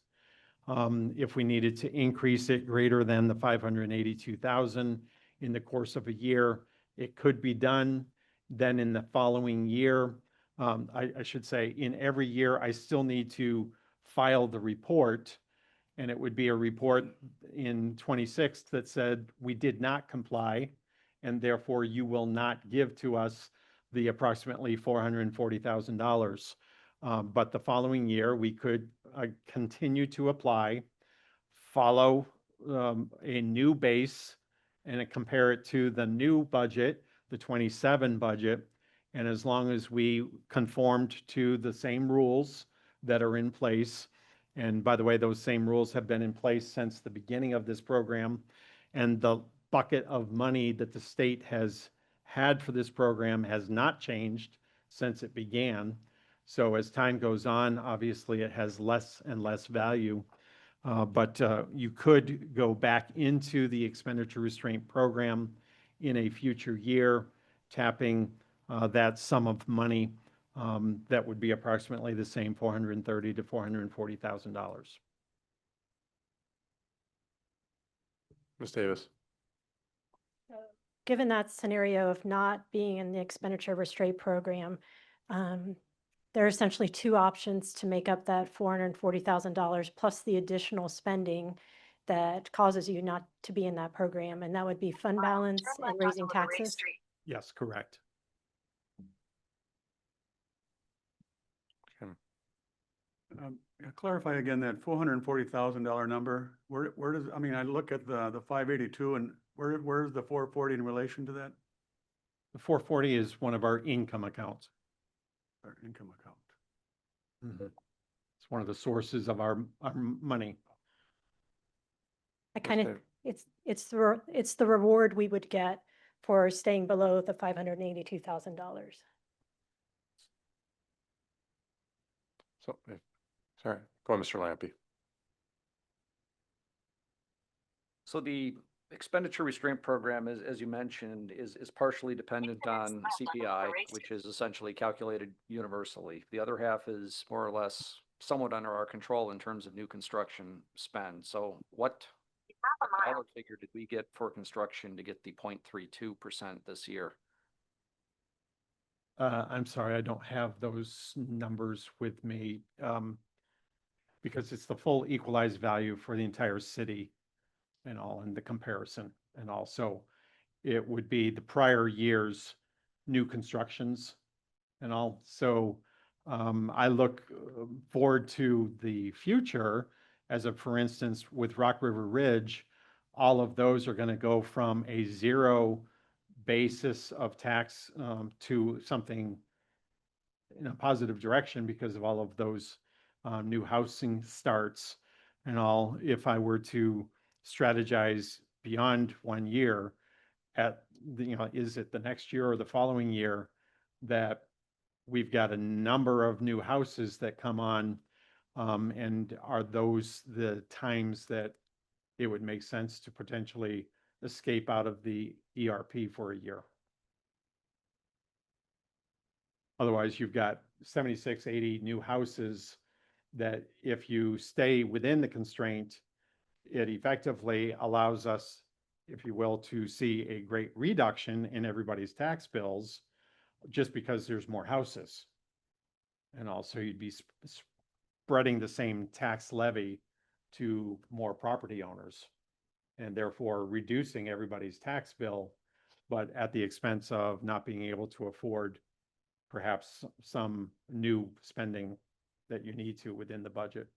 If we needed to increase it greater than the 582,000 in the course of a year, it could be done. Then in the following year, I should say in every year, I still need to file the report. And it would be a report in 26 that said we did not comply, and therefore you will not give to us the approximately $440,000. But the following year, we could continue to apply, follow a new base, and compare it to the new budget, the 27 budget. And as long as we conformed to the same rules that are in place, and by the way, those same rules have been in place since the beginning of this program, and the bucket of money that the state has had for this program has not changed since it began. So as time goes on, obviously it has less and less value. But you could go back into the expenditure restraint program in a future year, tapping that sum of money that would be approximately the same $430,000 to $440,000. Ms. Davis. Given that scenario of not being in the expenditure restraint program, there are essentially two options to make up that $440,000 plus the additional spending that causes you not to be in that program. And that would be fund balance and raising taxes. Yes, correct. Clarify again that $440,000 number. Where does, I mean, I look at the 582 and where's the 440 in relation to that? The 440 is one of our income accounts. Our income account. It's one of the sources of our money. I kind of, Okay. it's the reward we would get for staying below the $582,000. So, sorry, go on, Mr. Lampy. So the expenditure restraint program, as you mentioned, is partially dependent on CPI, which is essentially calculated universally. The other half is more or less somewhat under our control in terms of new construction spend. So what dollar figure did we get for construction to get the 0.32% this year? I'm sorry, I don't have those numbers with me because it's the full equalized value for the entire city and all, and the comparison. And also it would be the prior year's new constructions and all. So I look forward to the future as a, for instance, with Rock River Ridge, all of those are going to go from a zero basis of tax to something in a positive direction because of all of those new housing starts and all. If I were to strategize beyond 1 year at the, is it the next year or the following year that we've got a number of new houses that come on, and are those the times that it would make sense to potentially escape out of the ERP for a year? Otherwise, you've got 76, 80 new houses that if you stay within the constraint, it effectively allows us, if you will, to see a great reduction in everybody's tax bills just because there's more houses. And also you'd be spreading the same tax levy to more property owners and therefore reducing everybody's tax bill, but at the expense of not being able to afford perhaps some new spending that you need to within the budget.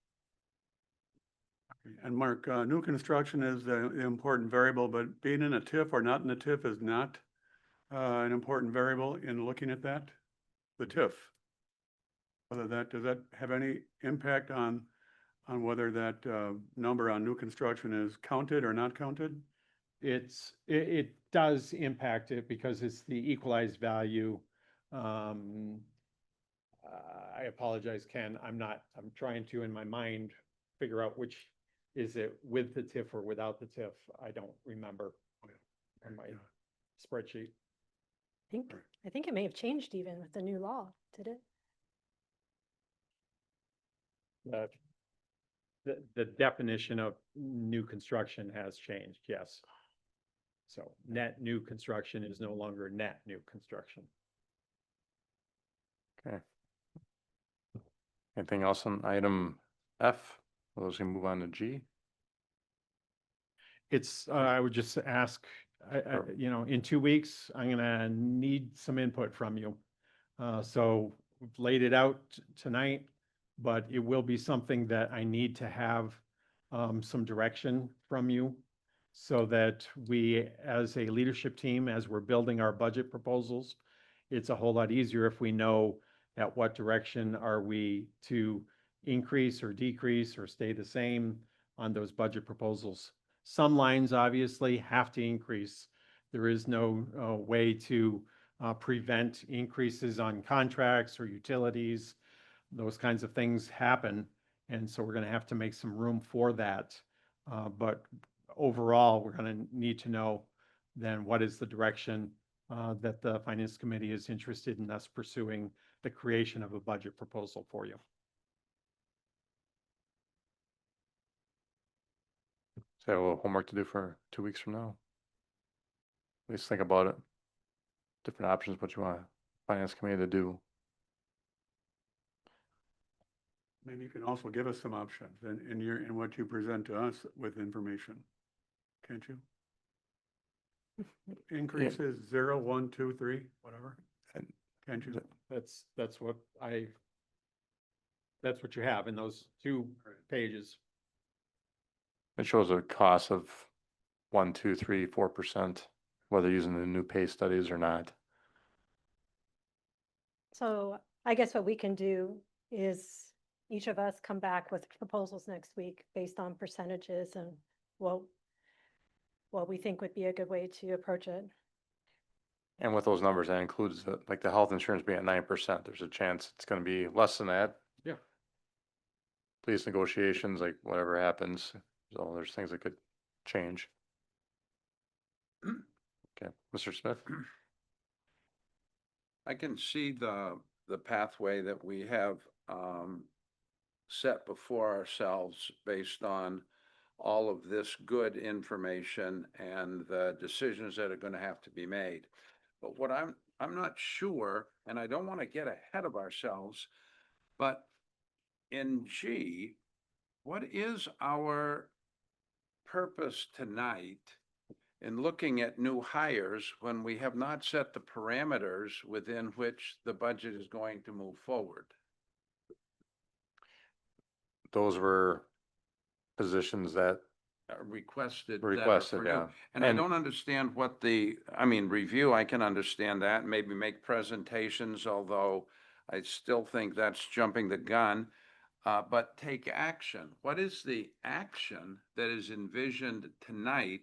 And Mark, new construction is the important variable, but being in a TIF or not in a TIF is not an important variable in looking at that, the TIF. Does that have any impact on whether that number on new construction is counted or not counted? It does impact it because it's the equalized value. I apologize, Ken. I'm trying to, in my mind, figure out which is it with the TIF or without the TIF. I don't remember on my spreadsheet. I think it may have changed even with the new law, did it? The definition of new construction has changed, yes. So net new construction is no longer net new construction. Okay. Anything else on item F? Those can move on to G. I would just ask, Sure. in 2 weeks, I'm gonna need some input from you. So we've laid it out tonight, but it will be something that I need to have some direction from you so that we, as a leadership team, as we're building our budget proposals, it's a whole lot easier if we know at what direction are we to increase or decrease or stay the same on those budget proposals. Some lines obviously have to increase. There is no way to prevent increases on contracts or utilities. Those kinds of things happen. And so we're going to have to make some room for that. But overall, we're going to need to know then what is the direction that the Finance Committee is interested in us pursuing the creation of a budget proposal for you. So I have a little homework to do for 2 weeks from now. At least think about it. Different options, what you want Finance Committee to do. Maybe you can also give us some options in what you present to us with information, can't you? Increases 0, 1, 2, 3, whatever. And- Can't you? That's what you have in those 2 pages. It shows a cost of 1, 2, 3, 4%, whether using the new pay studies or not. So I guess what we can do is each of us come back with proposals next week based on percentages and what we think would be a good way to approach it. And with those numbers, that includes like the health insurance being at 9%. There's a chance it's going to be less than that. Yeah. Please negotiations, like whatever happens. So there's things that could change. Okay, Mr. Smith. I can see the pathway that we have set before ourselves based on all of this good information and the decisions that are going to have to be made. But what I'm not sure, and I don't want to get ahead of ourselves, but in G, what is our purpose tonight in looking at new hires when we have not set the parameters within which the budget is going to move forward? those were positions that Requested. were that are requested, for new. yeah. And I don't understand what I mean, review, I can understand that, maybe make presentations, although I still think that's jumping the gun. But take action. What is the action that is envisioned tonight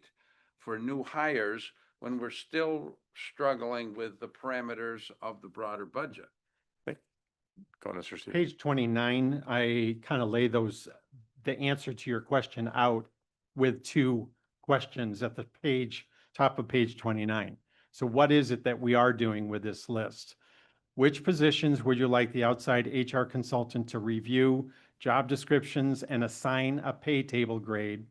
for new hires when we're still struggling with the parameters of the broader budget? Go, Mr. Stevens. Page 29, I kind of lay the answer to your question out with two questions at the top of page 29. So what is it that we are doing with this list? Which positions would you like the outside HR consultant to review job descriptions and assign a pay table grade?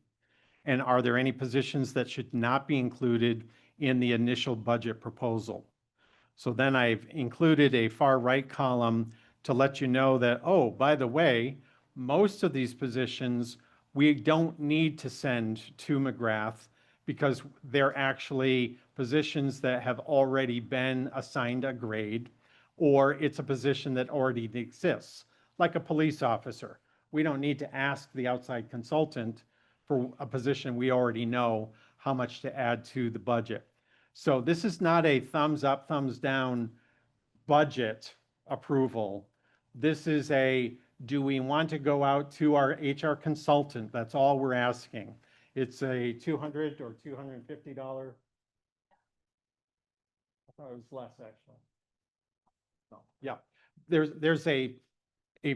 And are there any positions that should not be included in the initial budget proposal? So then I've included a far right column to let you know that, oh, by the way, most of these positions we don't need to send to McGrath because they're actually positions that have already been assigned a grade, or it's a position that already exists, like a police officer. We don't need to ask the outside consultant for a position we already know how much to add to the budget. So this is not a thumbs up, thumbs down budget approval. This is do we want to go out to our HR consultant? That's all we're asking. It's a $200 or $250. I thought it was less actually. No, yeah, there's a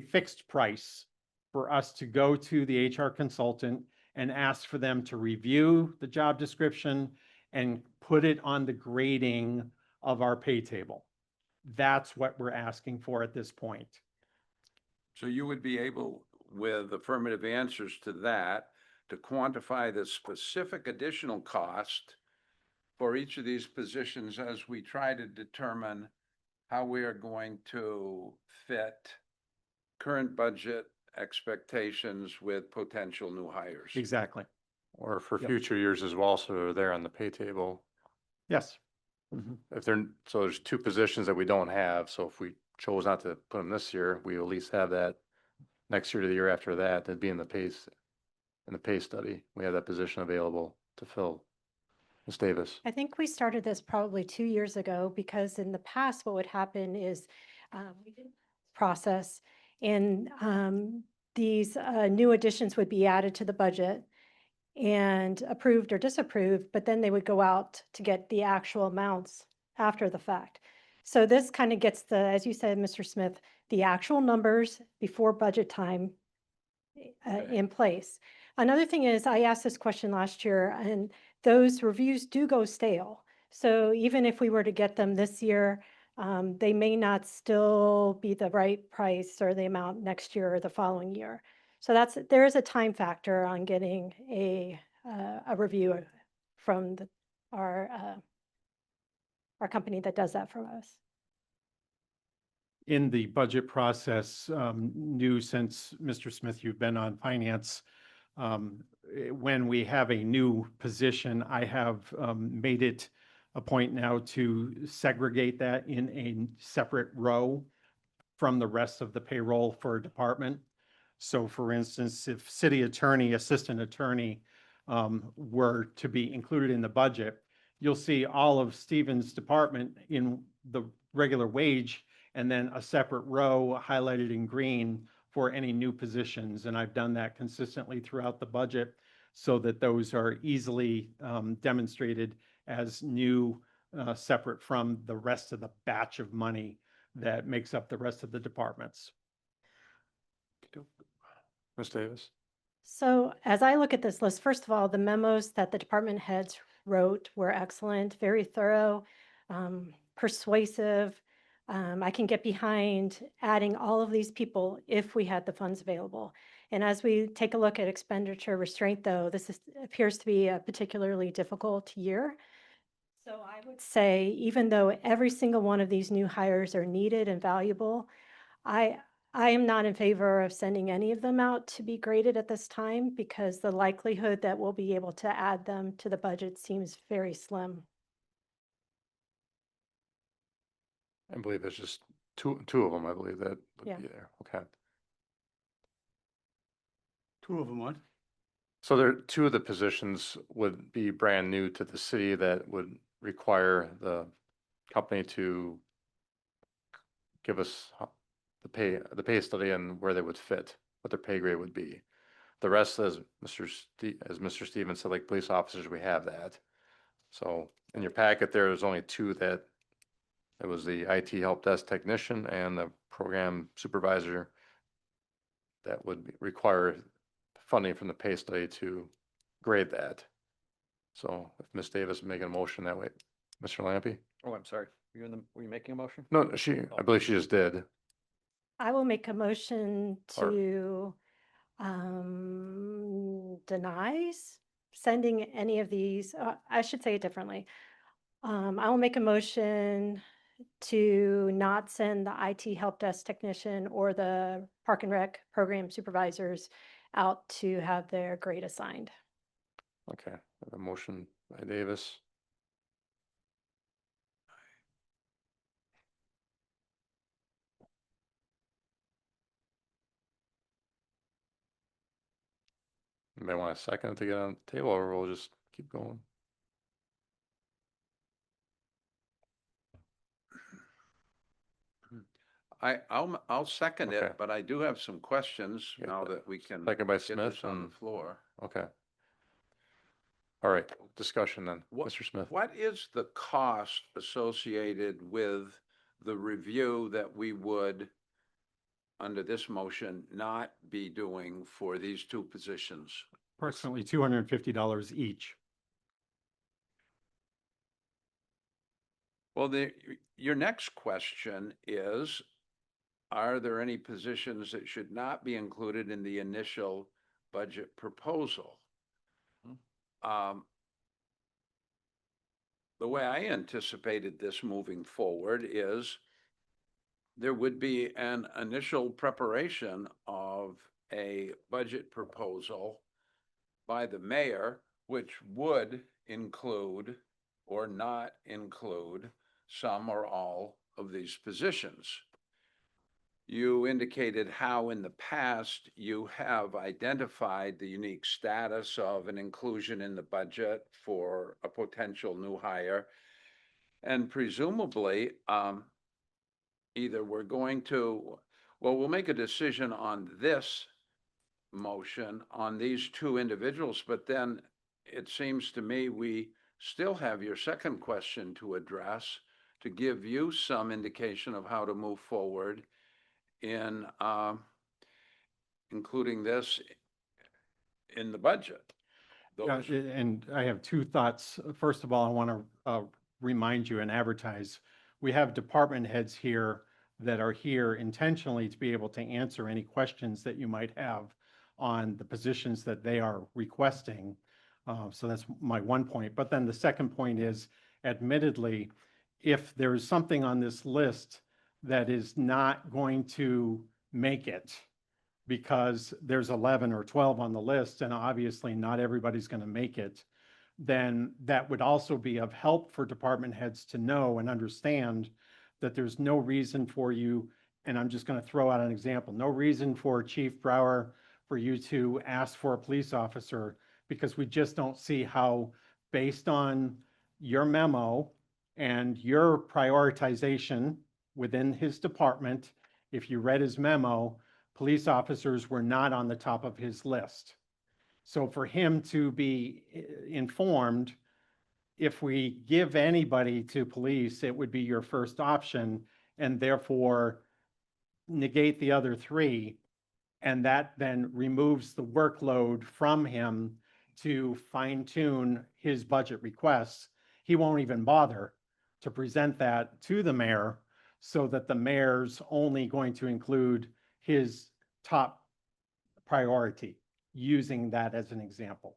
fixed price for us to go to the HR consultant and ask for them to review the job description and put it on the grading of our pay table. That's what we're asking for at this point. So you would be able, with affirmative answers to that, to quantify the specific additional cost for each of these positions as we try to determine how we are going to fit current budget expectations with potential new hires. Exactly. Or for Yep. future years as well, so they're there on the pay table. Yes. If so there's two positions that we don't have, so if we chose not to put them this year, we at least have that next year to the year after that, that'd be in the pay study. We have that position available to fill. Ms. Davis. I think we started this probably 2 years ago because in the past, what would happen is we did process and these new additions would be added to the budget and approved or disapproved, but then they would go out to get the actual amounts after the fact. So this kind of gets as you said, Mr. Smith, the actual numbers before budget time in place. Another thing is, I asked this question last year, and those reviews do go stale. So even if we were to get them this year, they may not still be the right price or the amount next year or the following year. So there is a time factor on getting a review from our company that does that for us. In the budget process, new since Mr. Smith, you've been on finance, when we have a new position, I have made it a point now to segregate that in a separate row from the rest of the payroll for a department. So for instance, if city attorney, assistant attorney were to be included in the budget, you'll see all of Stephen's department in the regular wage and then a separate row highlighted in green for any new positions. And I've done that consistently throughout the budget so that those are easily demonstrated as new, separate from the rest of the batch of money that makes up the rest of the departments. Ms. Davis. So as I look at this list, first of all, the memos that the department heads wrote were excellent, very thorough, persuasive. I can get behind adding all of these people if we had the funds available. And as we take a look at expenditure restraint, though, appears to be a particularly difficult year. So I would say, even though every single one of these new hires are needed and valuable, I am not in favor of sending any of them out to be graded at this time because the likelihood that we'll be able to add them to the budget seems very slim. I believe there's just two of them, I believe that Yeah. would be there. Okay. 2 of them, what? So there, 2 of the positions would be brand new to the city that would require the company to give us the pay study and where they would fit, what their pay grade would be. The rest, as Mr. Stevens said, like police officers, we have that. So in your packet, there's only 2 that, it was the IT help desk technician and the program supervisor that would require funding from the pay study to grade that. So if Ms. Davis is making a motion that way, Mr. Lampy? Oh, I'm sorry. Were you making a motion? No, I believe she just did. I will make a motion Or- to denies sending any of these, I should say it differently. I will make a motion to not send the IT help desk technician or the Park and Rec program supervisors out to have their grade assigned. Okay, I have a motion by Davis. Anybody want a second to get on the table, or we'll just keep going? I'll second Okay. it, but I do have some questions Yeah, now that we can Second by get Smith this on and, the floor. okay. All right, discussion then, What- Mr. Smith. What is the cost associated with the review that we would, under this motion, not be doing for these 2 positions? Approximately $250 each. Well, your next question is, are there any positions that should not be included in the initial budget proposal? The way I anticipated this moving forward is there would be an initial preparation of a budget proposal by the mayor, which would include or not include some or all of these positions. You indicated how in the past you have identified the unique status of an inclusion in the budget for a potential new hire. And presumably, either we're going to, well, we'll make a decision on this motion on these 2 individuals, but then it seems to me we still have your second question to address to give you some indication of how to move forward in including this in the budget. Yeah, Those- and I have 2 thoughts. First of all, I want to remind you and advertise, we have department heads here that are here intentionally to be able to answer any questions that you might have on the positions that they are requesting. So that's my one point. But then the second point is, admittedly, if there is something on this list that is not going to make it, because there's 11 or 12 on the list, and obviously not everybody's going to make it, then that would also be of help for department heads to know and understand that there's no reason for you, and I'm just going to throw out an example, no reason for Chief Brower for you to ask for a police officer, because we just don't see how, based on your memo and your prioritization within his department, if you read his memo, police officers were not on the top of his list. So for him to be informed, if we give anybody to police, it would be your first option, and therefore negate the other 3. And that then removes the workload from him to fine tune his budget requests. He won't even bother to present that to the mayor, so that the mayor's only going to include his top priority, using that as an example.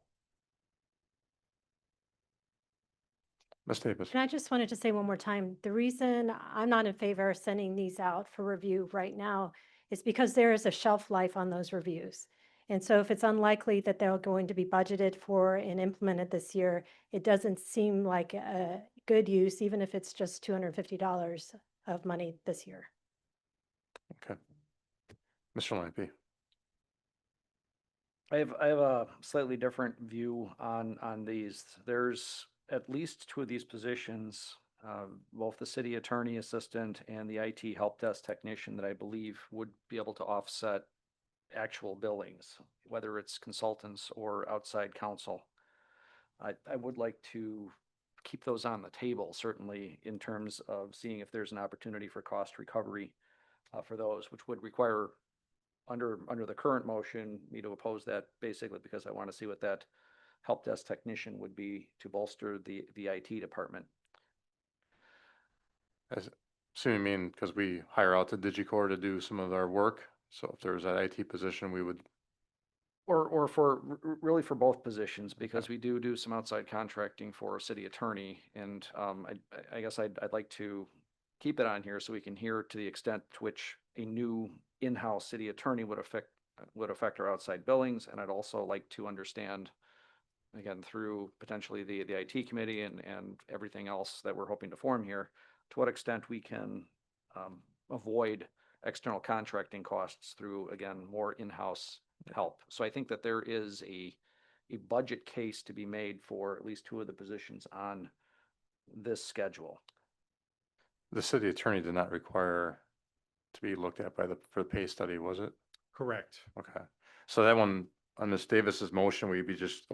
Ms. Davis. And I just wanted to say one more time, the reason I'm not in favor of sending these out for review right now is because there is a shelf life on those reviews. And so if it's unlikely that they're going to be budgeted for and implemented this year, it doesn't seem like a good use, even if it's just $250 of money this year. Okay. Mr. Lampy. I have a slightly different view on these. There's at least two of these positions, both the city attorney assistant and the IT help desk technician, that I believe would be able to offset actual billings, whether it's consultants or outside counsel. I would like to keep those on the table, certainly in terms of seeing if there's an opportunity for cost recovery for those, which would require, under the current motion, me to oppose that, basically because I want to see what that help desk technician would be to bolster the IT department. Assuming, you mean, because we hire out to Digicor to do some of our work, so if there's that IT position, we would, Or really for both positions, because we do some outside contracting for a city attorney, and I guess I'd like to keep it on here so we can hear to the extent to which a new in-house city attorney would affect our outside billings, and I'd also like to understand, again, through potentially the IT committee and everything else that we're hoping to form here, to what extent we can avoid external contracting costs through, again, more in-house help. So I think that there is a budget case to be made for at least two of the positions on this schedule. the city attorney did not require to be looked at by for the pay study, was it? Correct. Okay, so that one, on Ms. Davis's motion, we'd be just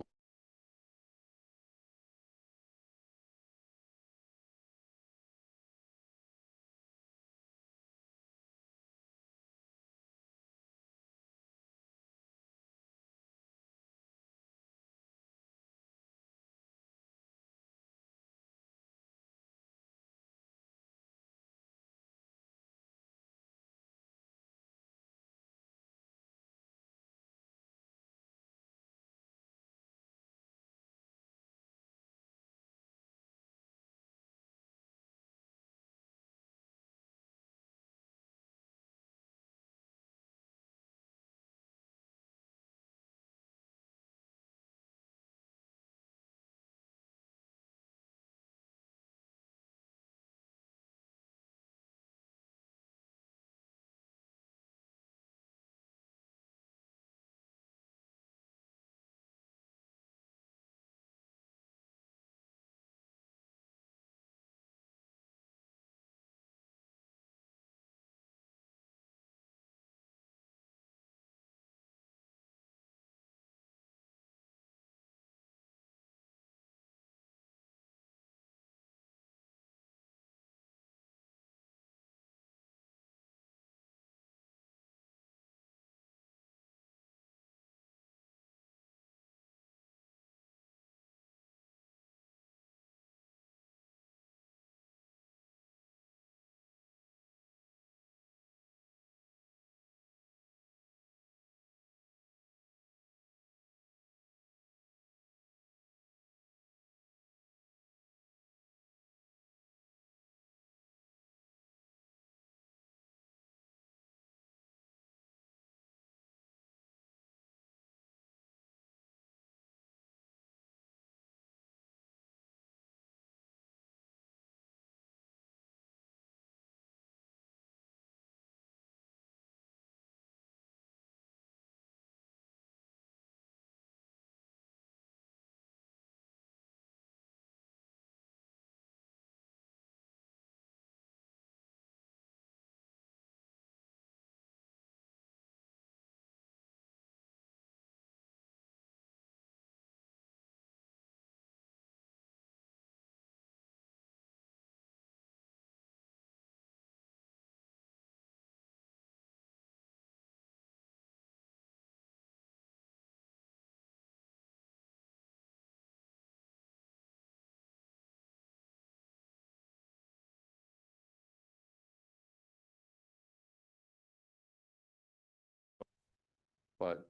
but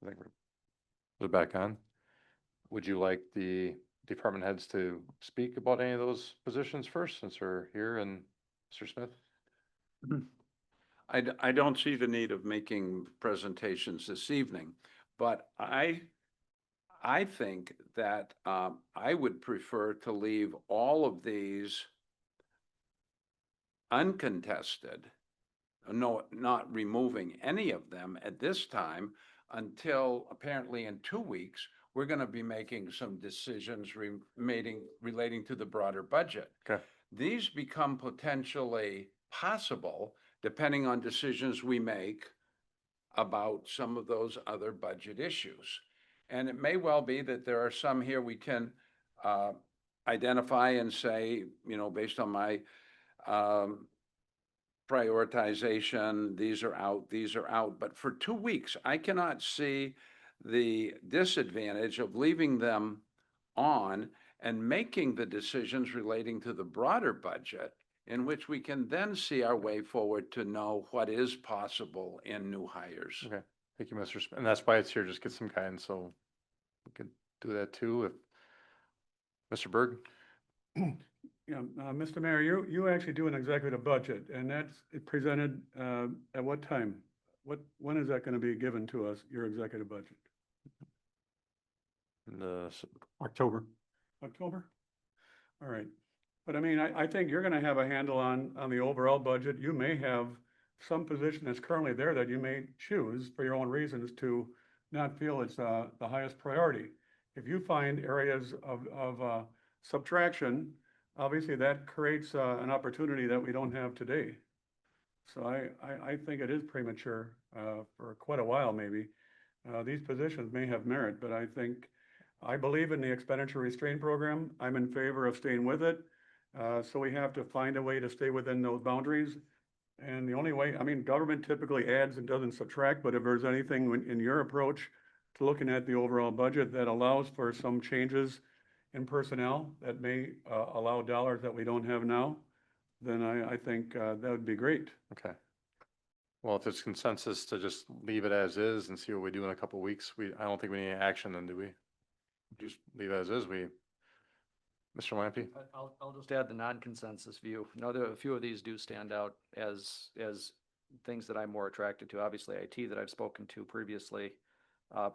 I think we're back on. Would you like the department heads to speak about any of those positions first, since we're here, and Mr. Smith? I don't see the need of making presentations this evening, but I think that I would prefer to leave all of these uncontested, no, not removing any of them at this time, until apparently in 2 weeks, we're going to be making some decisions relating to the broader budget. Okay. These become potentially possible depending on decisions we make about some of those other budget issues. And it may well be that there are some here we can identify and say, based on my prioritization, these are out, these are out. But for 2 weeks, I cannot see the disadvantage of leaving them on and making the decisions relating to the broader budget, in which we can then see our way forward to know what is possible in new hires. Okay, thank you, Mr. Smith. And that's why it's here, just get some guidance, so we could do that too if, Mr. Berg? Yeah, Mr. Mayor, you actually do an executive budget, and that's presented at what time? When is that going to be given to us, your executive budget? In the, October. October? All right. But I mean, I think you're going to have a handle on the overall budget. You may have some position that's currently there that you may choose for your own reasons to not feel it's the highest priority. If you find areas of subtraction, obviously that creates an opportunity that we don't have today. So I think it is premature for quite a while maybe. These positions may have merit, but I believe in the expenditure restraint program. I'm in favor of staying with it. So we have to find a way to stay within those boundaries. And the only way, I mean, government typically adds and doesn't subtract, but if there's anything in your approach to looking at the overall budget that allows for some changes in personnel that may allow dollars that we don't have now, then I think that would be great. okay. Well, if it's consensus to just leave it as is and see what we do in a couple of weeks, I don't think we need any action then, do we? Just leave it as is, Mr. Lampy? I'll just add the non-consensus view. A few of these do stand out as things that I'm more attracted to. Obviously, IT that I've spoken to previously.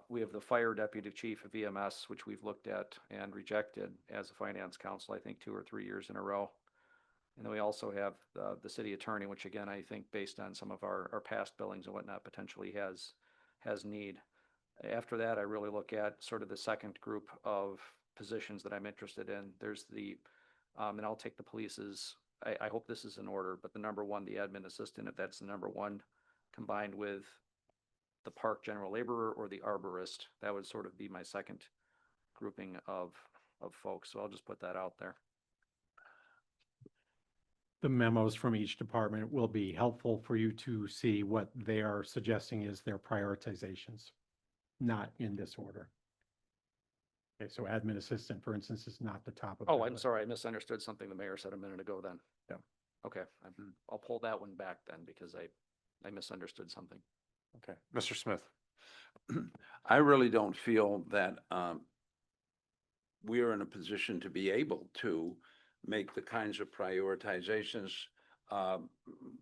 We have the fire deputy chief of EMS, which we've looked at and rejected as a finance council, I think 2 or 3 years in a row. And then we also have the city attorney, which again, I think based on some of our past billings and whatnot, potentially has need. After that, I really look at sort of the second group of positions that I'm interested in. There's and I'll take the police's, I hope this is in order, but the number one, the admin assistant, if that's the number one, combined with the park general laborer or the arborist, that would sort of be my second grouping of folks. So I'll just put that out there. The memos from each department will be helpful for you to see what they are suggesting is their prioritizations, not in this order. Okay, so admin assistant, for instance, is not the top of. Oh, that I'm list. sorry. I misunderstood something the mayor said a minute ago then. Yeah. Okay, I'll pull that one back then because I misunderstood something. Okay, Mr. Smith? I really don't feel that we are in a position to be able to make the kinds of prioritizations.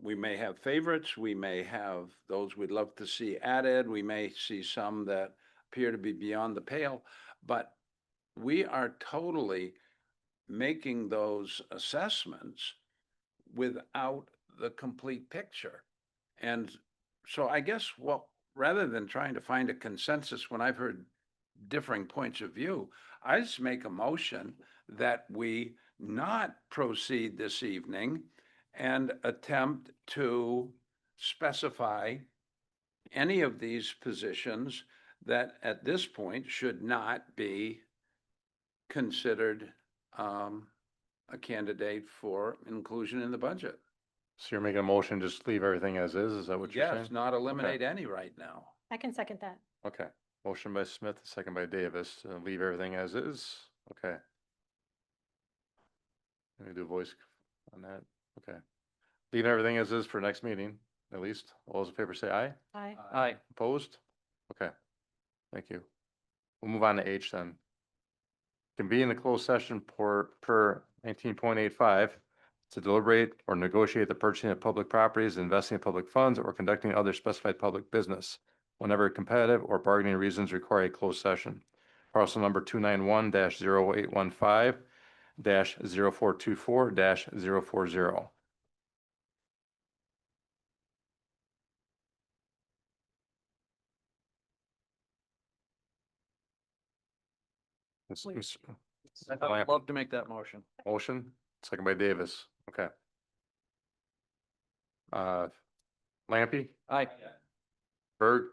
We may have favorites, we may have those we'd love to see added, we may see some that appear to be beyond the pale, but we are totally making those assessments without the complete picture. And so I guess, rather than trying to find a consensus when I've heard differing points of view, I just make a motion that we not proceed this evening and attempt to specify any of these positions that at this point should not be considered a candidate for inclusion in the budget. So you're making a motion, just leave everything as is that what you're saying? Yes, not eliminate any right now. I can second that. Okay, motion by Smith, second by Davis, to leave everything as is, okay. Let me do a voice on that, okay. Leave everything as is for next meeting, at least. All those in favor say aye. Aye. Aye. Opposed? Okay, thank you. We'll move on to H then. Convene the closed session per 19.85 to deliberate or negotiate the purchasing of public properties, investing in public funds, or conducting other specified public business whenever competitive or bargaining reasons require a closed session. Parcel number 291-0815-0424-040. I would love to make that motion. Motion, second by Davis. Okay. Lampy, Aye. Bird,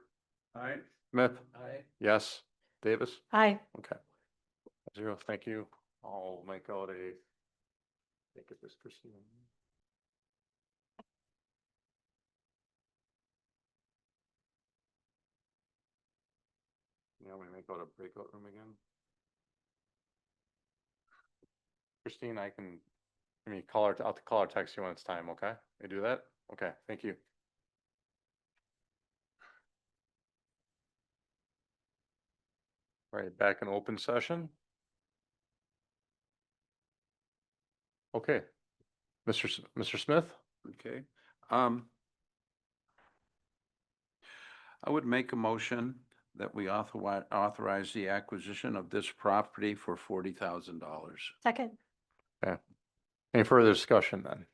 All right, Smith, Aye. yes, Davis? Aye. Okay. 0, thank you. I'll make out a. Think of this, Christine. Yeah, we make out a breakout room again. Christine, I can, I'll call or text you when it's time, okay? You do that? Okay, thank you. All right, back in open session. Okay. Mr. Smith? Okay. I would make a motion that we authorize the acquisition of this property for $40,000. Second. Any further discussion then?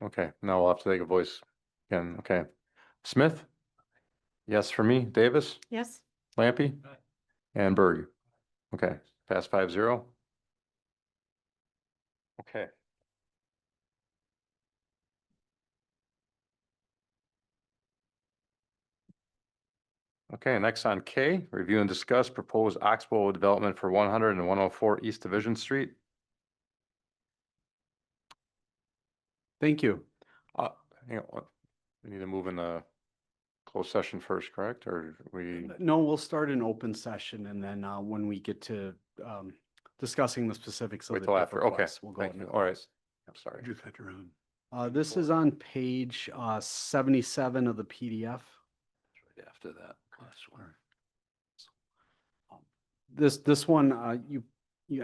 Okay, now we'll have to take a voice again. Okay. Smith? Yes for me. Davis? Yes. Lampy? And Berg? Okay, pass 5-0. Okay. Okay, next on K, review and discuss proposed Oxbow development for 100 and 104 East Division Street. Thank you. Hang on, we need to move in the closed session first, correct? Or we, No, we'll start an open session and then when we get to discussing the specifics of wait the till TIF after, okay, requests, we'll go thank into you, all right. those. I'm sorry. just had to run. This is on page 77 of the PDF. Right after that last one. This one, I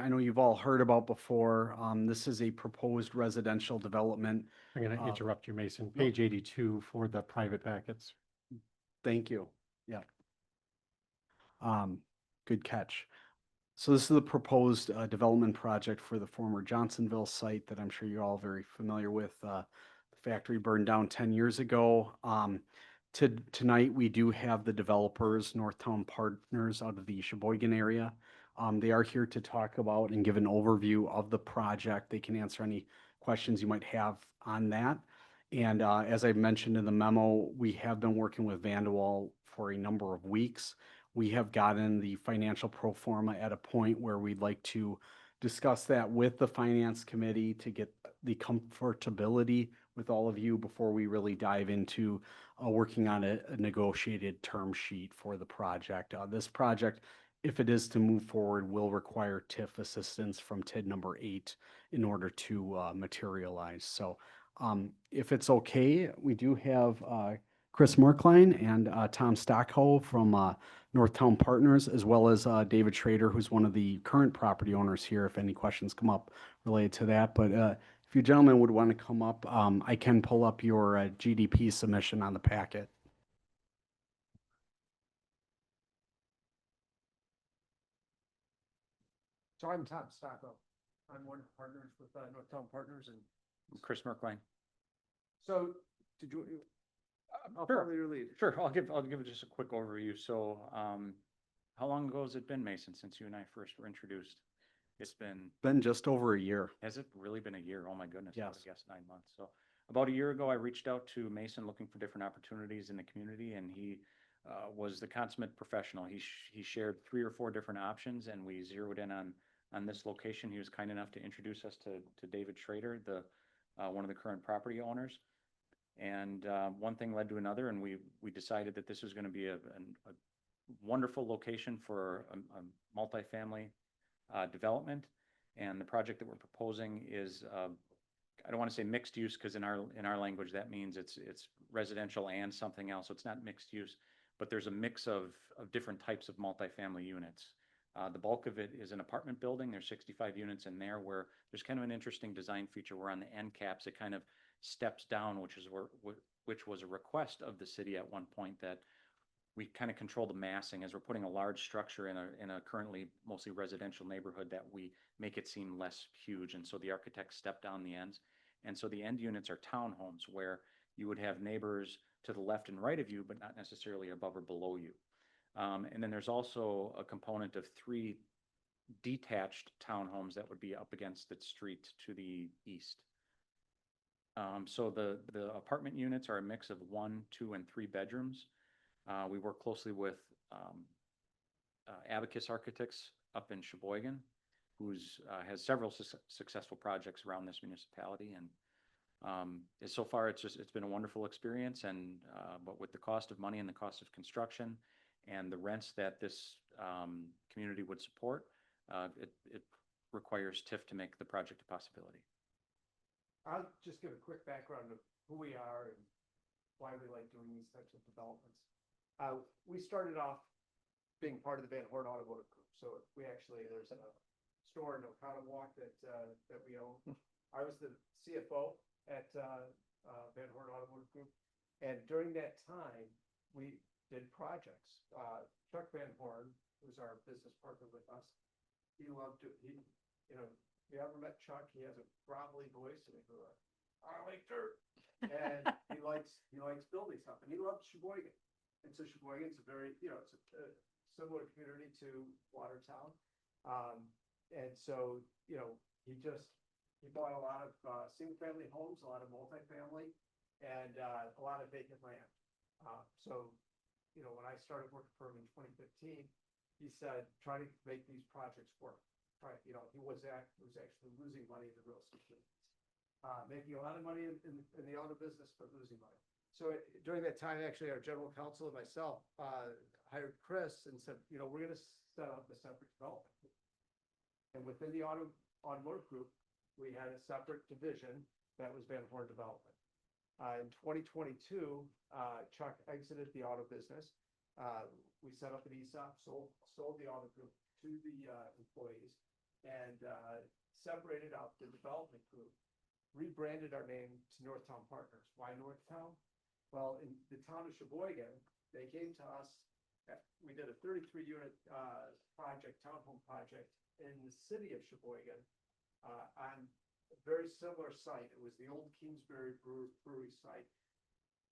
know you've all heard about before. This is a proposed residential development. I'm going to Uh, interrupt you, Mason. no. Page 82 for the private packets. Thank you. Yeah. Good catch. So this is the proposed development project for the former Johnsonville site that I'm sure you're all very familiar with. The factory burned down 10 years ago. Tonight, we do have the developers, Northtown Partners out of the Sheboygan area. They are here to talk about and give an overview of the project. They can answer any questions you might have on that. And as I mentioned in the memo, we have been working with Vanderwall for a number of weeks. We have gotten the financial pro forma at a point where we'd like to discuss that with the finance committee to get the comfortability with all of you before we really dive into working on a negotiated term sheet for the project. This project, if it is to move forward, will require TIF assistance from TID number 8 in order to materialize. So if it's okay, we do have Chris Merkline and Tom Stockhoe from Northtown Partners, as well as David Schrader, who's one of the current property owners here, if any questions come up related to that. But if you gentlemen would want to come up, I can pull up your GDP submission on the packet. So I'm Tom Stocko. I'm one of the partners with Northtown Partners and Chris Merkline. so did you? I'll Sure. follow your lead. Sure, I'll give just a quick overview. So, how long ago has it been, Mason, since you and I first were introduced? It's Been just over a year. has it really been a year? Oh my goodness, I would Yes. have guessed 9 months. So about a year ago, I reached out to Mason looking for different opportunities in the community, and he was the consummate professional. He shared 3 or 4 different options, and we zeroed in on this location. He was kind enough to introduce us to David Schrader, the one of the current property owners. And one thing led to another, and we decided that this was going to be a wonderful location for a multifamily development. And the project that we're proposing is, I don't want to say mixed use, because in our language, that means it's residential and something else. So it's not mixed use, but there's a mix of different types of multifamily units. The bulk of it is an apartment building. There's 65 units in there, where there's kind of an interesting design feature where on the end caps, it kind of steps down, which was a request of the city at one point, that we kind of control the massing as we're putting a large structure in a currently mostly residential neighborhood, that we make it seem less huge. And so the architects step down the ends. And so the end units are townhomes, where you would have neighbors to the left and right of you, but not necessarily above or below you. And then there's also a component of 3 detached townhomes that would be up against the street to the east. So the apartment units are a mix of 1, 2, and 3 bedrooms. We work closely with Abacus Architects up in Sheboygan, who's has several successful projects around this municipality. And so far, it's been a wonderful experience. And but with the cost of money and the cost of construction and the rents that this community would support, it requires TIF to make the project a possibility. I'll just give a quick background of who we are and why we like doing these types of developments. We started off being part of the Van Horn Automotive Group. So we actually, there's a store in Oconomowoc that we own. I was the CFO at Van Horn Automotive Group. And during that time, we did projects. Chuck Van Horn, who's our business partner with us, he loved to, if you ever met Chuck, he has a gravelly voice and he goes, I like dirt. And he likes building stuff, and he loves Sheboygan. And so Sheboygan's a very, it's a similar community to Watertown. And so, he bought a lot of single family homes, a lot of multifamily, and a lot of vacant land. So, when I started working for him in 2015, he said, try to make these projects work. Right, he was actually losing money in the real estate business, making a lot of money in the auto business, but losing money. So during that time, actually, our general counsel and myself hired Chris and said, we're going to set up a separate development. And within the automotive group, we had a separate division that was Van Horn Development. In 2022, Chuck exited the auto business. We set up an ESOP, sold the auto group to the employees, and separated out the development group, rebranded our name to Northtown Partners. Why Northtown? Well, in the town of Sheboygan, they came to us. We did a 33-unit townhome project in the city of Sheboygan on a very similar site. It was the old Kingsbury Brewery site.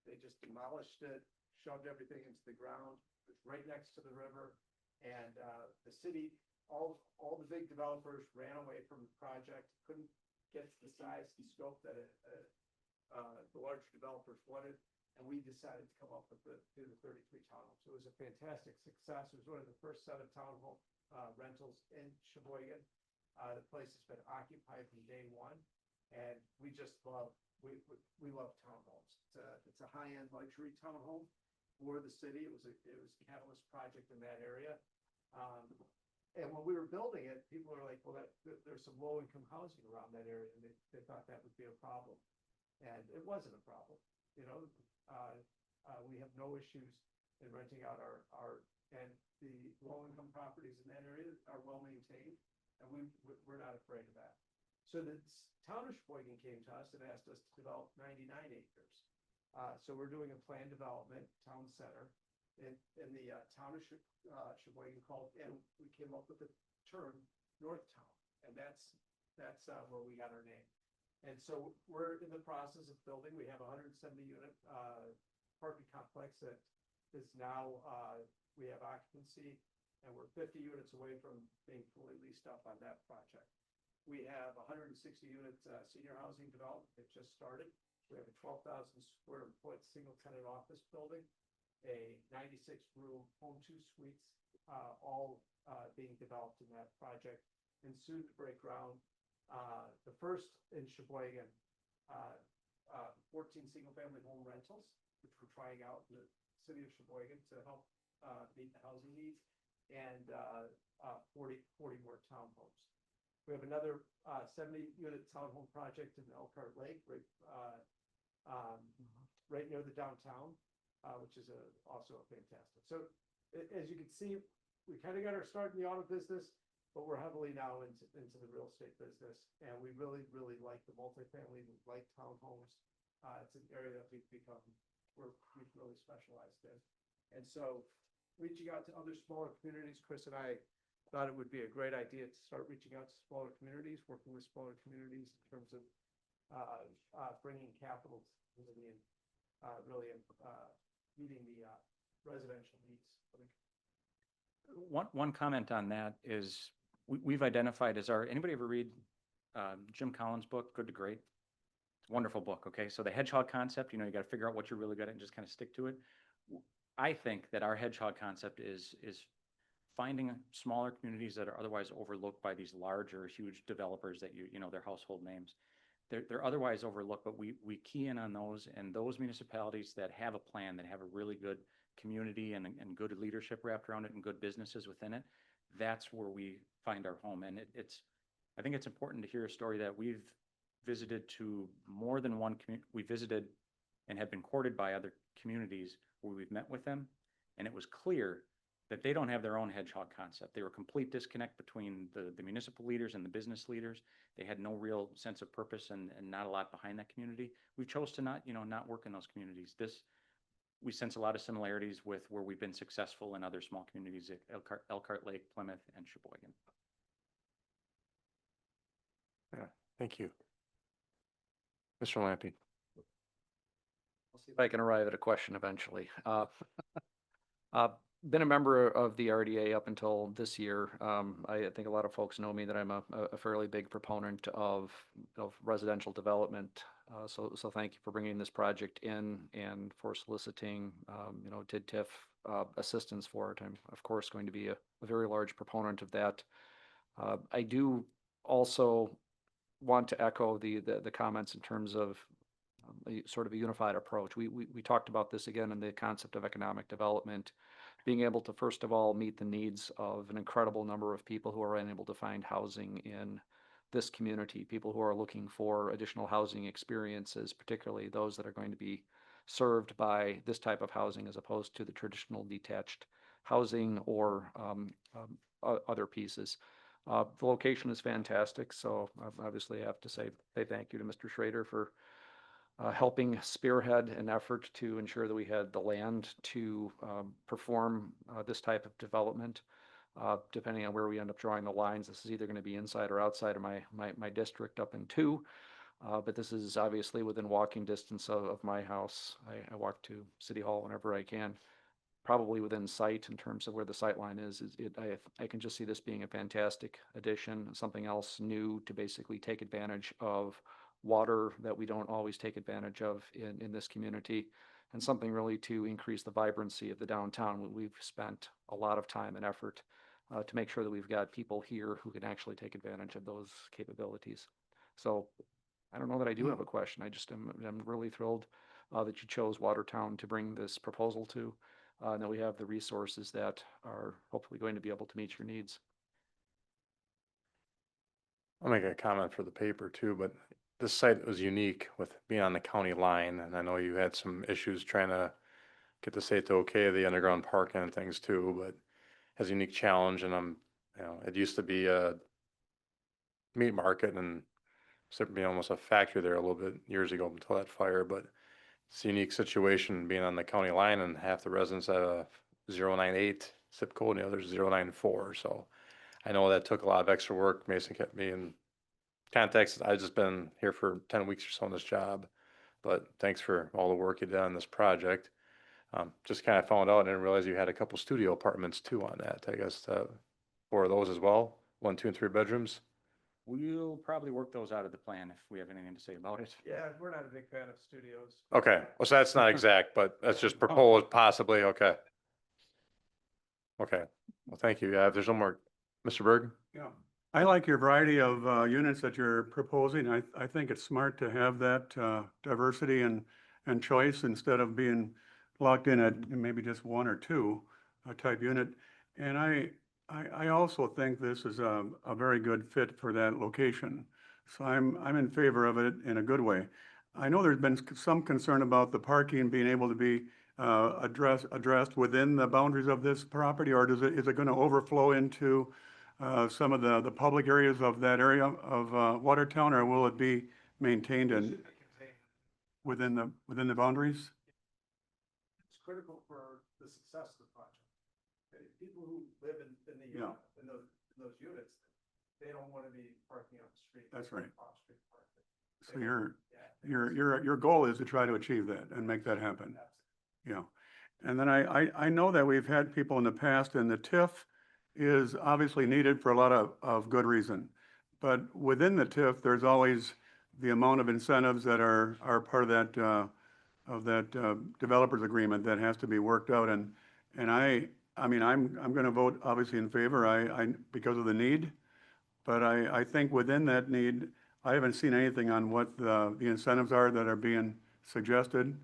They just demolished it, shoved everything into the ground. It was right next to the river. And the city, all the big developers ran away from the project, couldn't get to the size and scope that the larger developers wanted. And we decided to come up with the 33 townhomes. It was a fantastic success. It was one of the first set of townhome rentals in Sheboygan. The place has been occupied from day one. And we just love townhomes. It's a high-end luxury townhome for the city. It was a catalyst project in that area. And when we were building it, people were like, well, there's some low-income housing around that area, and they thought that would be a problem. And it wasn't a problem. We have no issues in renting out and the low-income properties in that area are well-maintained, and we're not afraid of that. So the town of Sheboygan came to us and asked us to develop 99 acres. So we're doing a planned development, town center, in the town of Sheboygan and we came up with the term Northtown, and that's where we got our name. And so we're in the process of building. We have a 170-unit apartment complex that is now we have occupancy, and we're 50 units away from being fully leased up on that project. We have 160-unit senior housing development that just started. We have a 12,000 square foot single tenant office building, a 96-room home 2 suites, all being developed in that project, and soon to break ground. The first in Sheboygan, 14 single-family home rentals, which we're trying out in the city of Sheboygan to help meet the housing needs, and 40 more townhomes. We have another 70-unit townhome project in Elkhart Lake, right near the downtown, which is also fantastic. So as you can see, we kind of got our start in the auto business, but we're heavily now into the real estate business, and we really, really like the multifamily, we like townhomes. It's an area that we've really specialized in. And so reaching out to other smaller communities, Chris and I thought it would be a great idea to start reaching out to smaller communities, working with smaller communities in terms of bringing capital to really meeting the residential needs one comment on that is we've identified anybody ever read Jim Collins' book, Good to Great? It's a wonderful book, okay? So the hedgehog concept, you got to figure out what you're really good at and just kind of stick to it. I think that our hedgehog concept is finding smaller communities that are otherwise overlooked by these larger, huge developers that they're household names. They're otherwise overlooked, but we key in on those, and those municipalities that have a plan, that have a really good community and good leadership wrapped around it and good businesses within it, that's where we find our home. And I think it's important to hear a story that we've visited to more than one community. We visited and have been courted by other communities where we've met with them, and it was clear that they don't have their own hedgehog concept. They were a complete disconnect between the municipal leaders and the business leaders. They had no real sense of purpose and not a lot behind that community. We chose to not work in those communities. We sense a lot of similarities with where we've been successful in other small communities at Elkhart Lake, Plymouth, and Sheboygan. Yeah, thank you. Mr. Lampy. I'll see if I can arrive at a question eventually. Been a member of the RDA up until this year. I think a lot of folks know me that I'm a fairly big proponent of residential development. So thank you for bringing this project in and for soliciting, TIF assistance for it. I'm of course going to be a very large proponent of that. I do also want to echo the comments in terms of sort of a unified approach. We talked about this again in the concept of economic development, being able to first of all meet the needs of an incredible number of people who are unable to find housing in this community, people who are looking for additional housing experiences, particularly those that are going to be served by this type of housing as opposed to the traditional detached housing or other pieces. The location is fantastic, so obviously I have to say thank you to Mr. Schrader for helping spearhead an effort to ensure that we had the land to perform this type of development. Depending on where we end up drawing the lines, this is either going to be inside or outside of my district up in 2. But this is obviously within walking distance of my house. I walk to City Hall whenever I can, probably within sight in terms of where the sight line is. I can just see this being a fantastic addition, something else new to basically take advantage of water that we don't always take advantage of in this community, and something really to increase the vibrancy of the downtown. We've spent a lot of time and effort to make sure that we've got people here who can actually take advantage of those capabilities. So I don't know that I do have a question. I'm really thrilled that you chose Watertown to bring this proposal to, and that we have the resources that are hopefully going to be able to meet your needs. I'll make a comment for the paper too, but this site was unique with being on the county line, and I know you had some issues trying to get the state to okay the underground parking and things too, but has a unique challenge. And it used to be a meat market and started being almost a factory there a little bit years ago until that fire, but it's a unique situation being on the county line, and half the residents have a 098 zip code and the others 094. So I know that took a lot of extra work. Mason kept me in context. I've just been here for 10 weeks or so on this job, but thanks for all the work you did on this project. Just kind of found out, I didn't realize you had a couple studio apartments too on that. I guess 4 of those as well, 1, 2, and 3 bedrooms. We'll probably work those out of the plan if we have anything to say about it. Yeah, we're not a big fan of studios. Okay, well, so that's not exact, but that's just proposed possibly. Okay. Okay, well, thank you. Yeah, if there's no more, Mr. Berg? Yeah, I like your variety of units that you're proposing. I think it's smart to have that diversity and choice instead of being locked in at maybe just 1 or 2 type unit. And I also think this is a very good fit for that location. So I'm in favor of it in a good way. I know there's been some concern about the parking being able to be addressed within the boundaries of this property, or is it going to overflow into some of the public areas of that area of Watertown, or will it be maintained and within the boundaries? It's critical for the success of the project. People who live in those units, they don't want to be parking on the street. That's right. Off-street parking. So your goal is to try to achieve that and make that happen. Yeah. And then I know that we've had people in the past in the TIF is obviously needed for a lot of good reason. But within the TIF, there's always the amount of incentives that are part of that developers agreement that has to be worked out. And I mean, I'm gonna vote obviously in favor, because of the need. But I think within that need, I haven't seen anything on what the incentives are that are being suggested.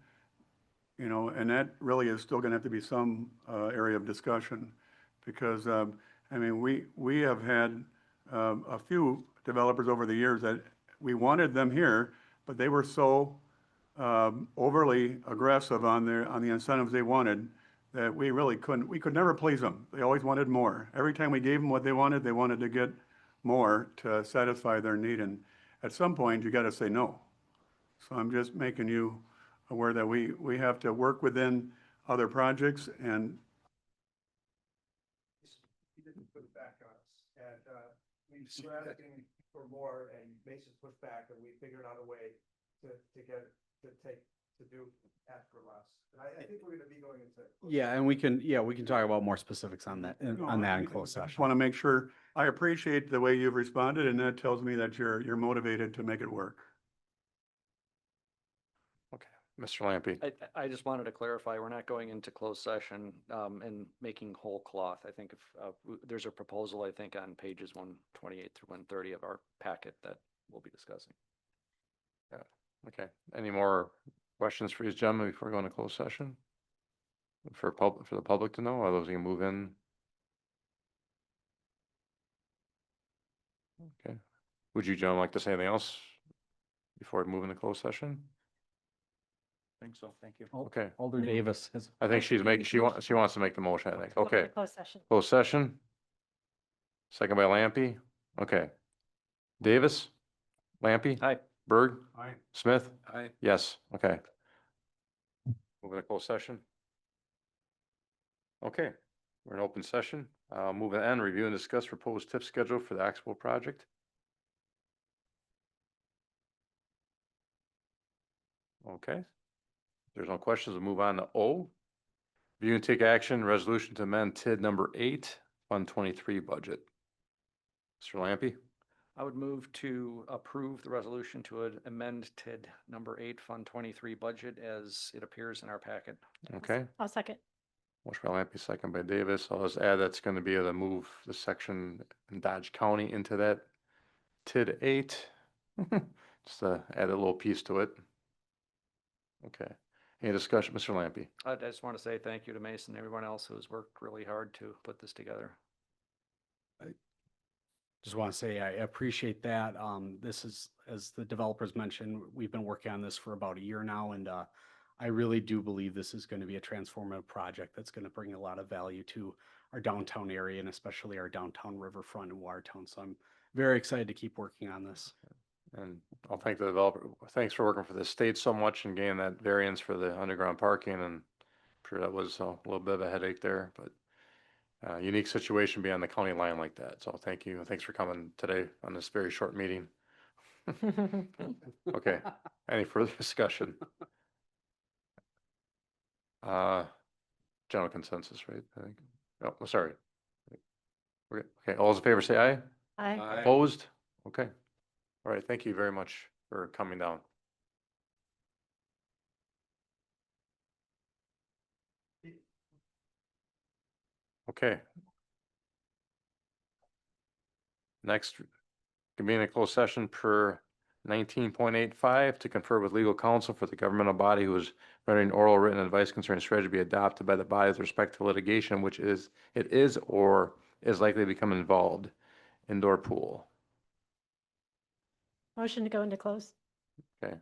You know, and that really is still gonna have to be some area of discussion. Because, I mean, we have had a few developers over the years that we wanted them here, but they were so overly aggressive on the incentives they wanted that we really could never please them. They always wanted more. Every time we gave them what they wanted to get more to satisfy their need. And at some point, you gotta say no. So I'm just making you aware that we have to work within other projects and He didn't put it back on us, and, we were asking for more, and Mason pushed back, and we figured out a way to ask for less. And I think we're gonna be going into. Yeah, and we can talk about more specifics on that, on that in closed I just session. want to make sure, I appreciate the way you've responded, and that tells me that you're motivated to make it work. Okay, Mr. Lampy. I just wanted to clarify, we're not going into closed session, and making whole cloth. I think if, there's a proposal, I think, on pages 128 through 130 of our packet that we'll be discussing. Okay, any more questions for these gentlemen before we go into closed session? For the public to know, others can move in. Okay, would you gentlemen like to say anything else before we move into closed session? I think so, thank you. Okay, Alder Davis has. I think she wants to make the motion, I think. Welcome to Okay, Closed session. closed session. Second by Lampy. Okay. Davis? Lampy? Hi. Berg? Aye. Smith? I, Yes, okay. Moving to closed session. Okay, we're in open session. Moving to N, review and discuss proposed TIF schedule for the Axbow project. Okay. If there's no questions, we'll move on to O. Review and take action, resolution to amend TID number 8, Fund 23 budget. Mr. Lampy? I would move to approve the resolution to amend TID number 8, Fund 23 budget as it appears in our packet. Okay. I'll second. Motion by Lampy, second by Davis. I'll just add that's going to be to move the section in Dodge County into that TID 8. Just to add a little piece to it. Okay. Any discussion, Mr. Lampy? I just want to say thank you to Mason and everyone else who has worked really hard to put this together. Just want to say I appreciate that. This is, as the developers mentioned, we've been working on this for about a year now, and I really do believe this is going to be a transformative project that's going to bring a lot of value to our downtown area and especially our downtown riverfront in Watertown. So I'm very excited to keep working on this. And I'll thank the developer. Thanks for working for the state so much and getting that variance for the underground parking. And I'm sure that was a little bit of a headache there, but unique situation being on the county line like that. So thank you. Thanks for coming today on this very short meeting. Okay. Any further discussion? General consensus, right? I think. Oh, sorry. Okay. All those in favor say aye. Aye. Opposed? Okay. All right. Thank you very much for coming down. Okay. Next, convene a closed session per 19.85 to confer with legal counsel for the governmental body who is rendering oral written advice concerning strategy to be adopted by the body with respect to litigation, which is or is likely to become involved. Indoor pool. Motion to go into close. Okay.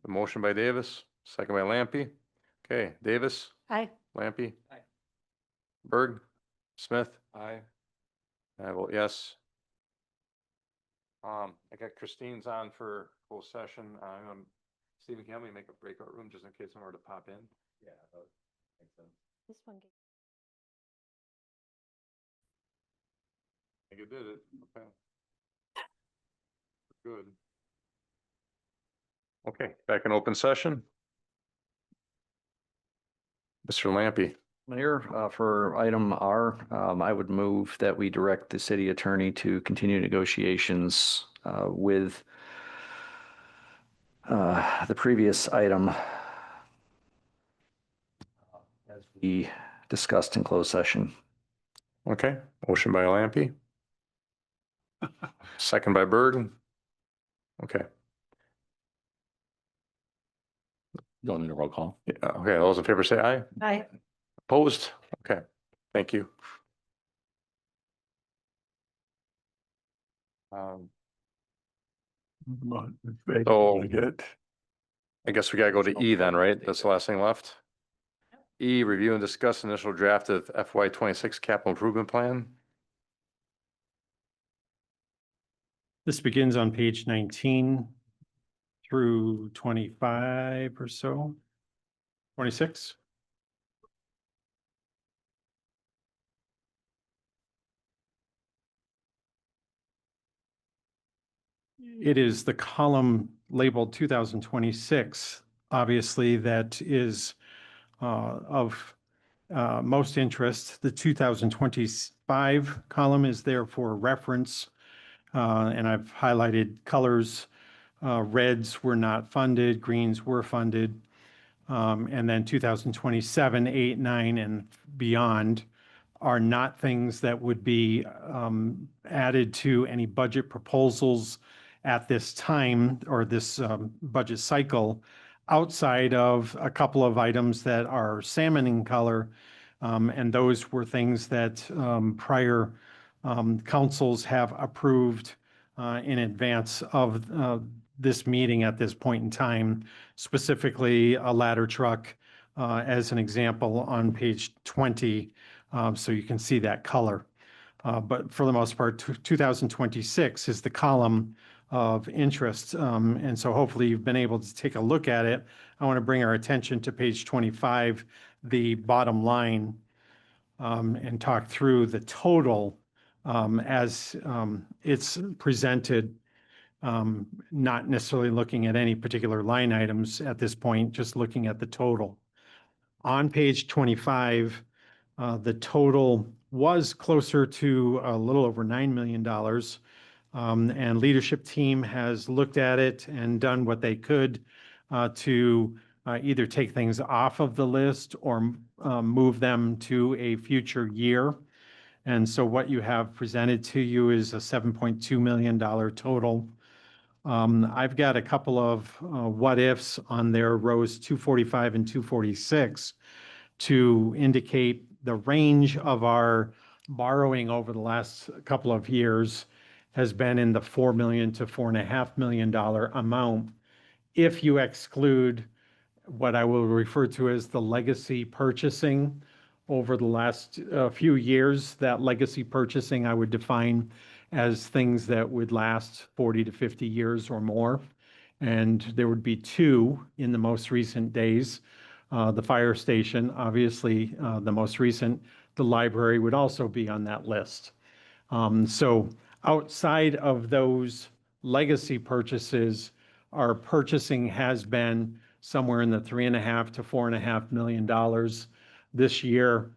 The motion by Davis, second by Lampy. Okay, Davis, Aye. Lampy. Aye. Berg, Smith. I. I vote yes. I got Christine's on for full session. Stephen, can you help me make a breakout room just in case someone were to pop in? Yeah, that would make sense. This one. I think you did it. Okay. Good. Okay, back in open session. Mr. Lampy, Mayor, for item R, I would move that we direct the city attorney to continue negotiations with the previous item as we discussed in closed session. Okay, motion by Lampe. Second by Bird. Okay, Don't need a roll call. yeah, okay, all those in favor say aye. Aye. Opposed? Okay, thank you. So- I guess we gotta go to E then, right? That's the last thing left. E, review and discuss initial draft of FY 26 capital improvement plan. This begins on page 19 through 25 or so. 26. It is the column labeled 2026, obviously, that is of most interest. The 2025 column is there for reference, and I've highlighted colors. Reds were not funded, greens were funded. And then 2027, 8, 9, and beyond are not things that would be added to any budget proposals at this time or this budget cycle, outside of a couple of items that are salmon in color. And those were things that prior councils have approved in advance of this meeting at this point in time, specifically a ladder truck as an example on page 20. So you can see that color. But for the most part, 2026 is the column of interest. And so hopefully you've been able to take a look at it. I want to bring our attention to page 25, the bottom line, and talk through the total as it's presented, not necessarily looking at any particular line items at this point, just looking at the total. On page 25, the total was closer to a little over $9 million. And leadership team has looked at it and done what they could to either take things off of the list or move them to a future year. And so what you have presented to you is a $7.2 million total. I've got a couple of what ifs on there, rows 245 and 246, to indicate the range of our borrowing over the last couple of years has been in the $4 million to $4.5 million amount. If you exclude what I will refer to as the legacy purchasing over the last few years, that legacy purchasing I would define as things that would last 40 to 50 years or more. And there would be two in the most recent days. The fire station, obviously, the most recent. The library would also be on that list. So outside of those legacy purchases, our purchasing has been somewhere in the $3.5 to $4.5 million this year.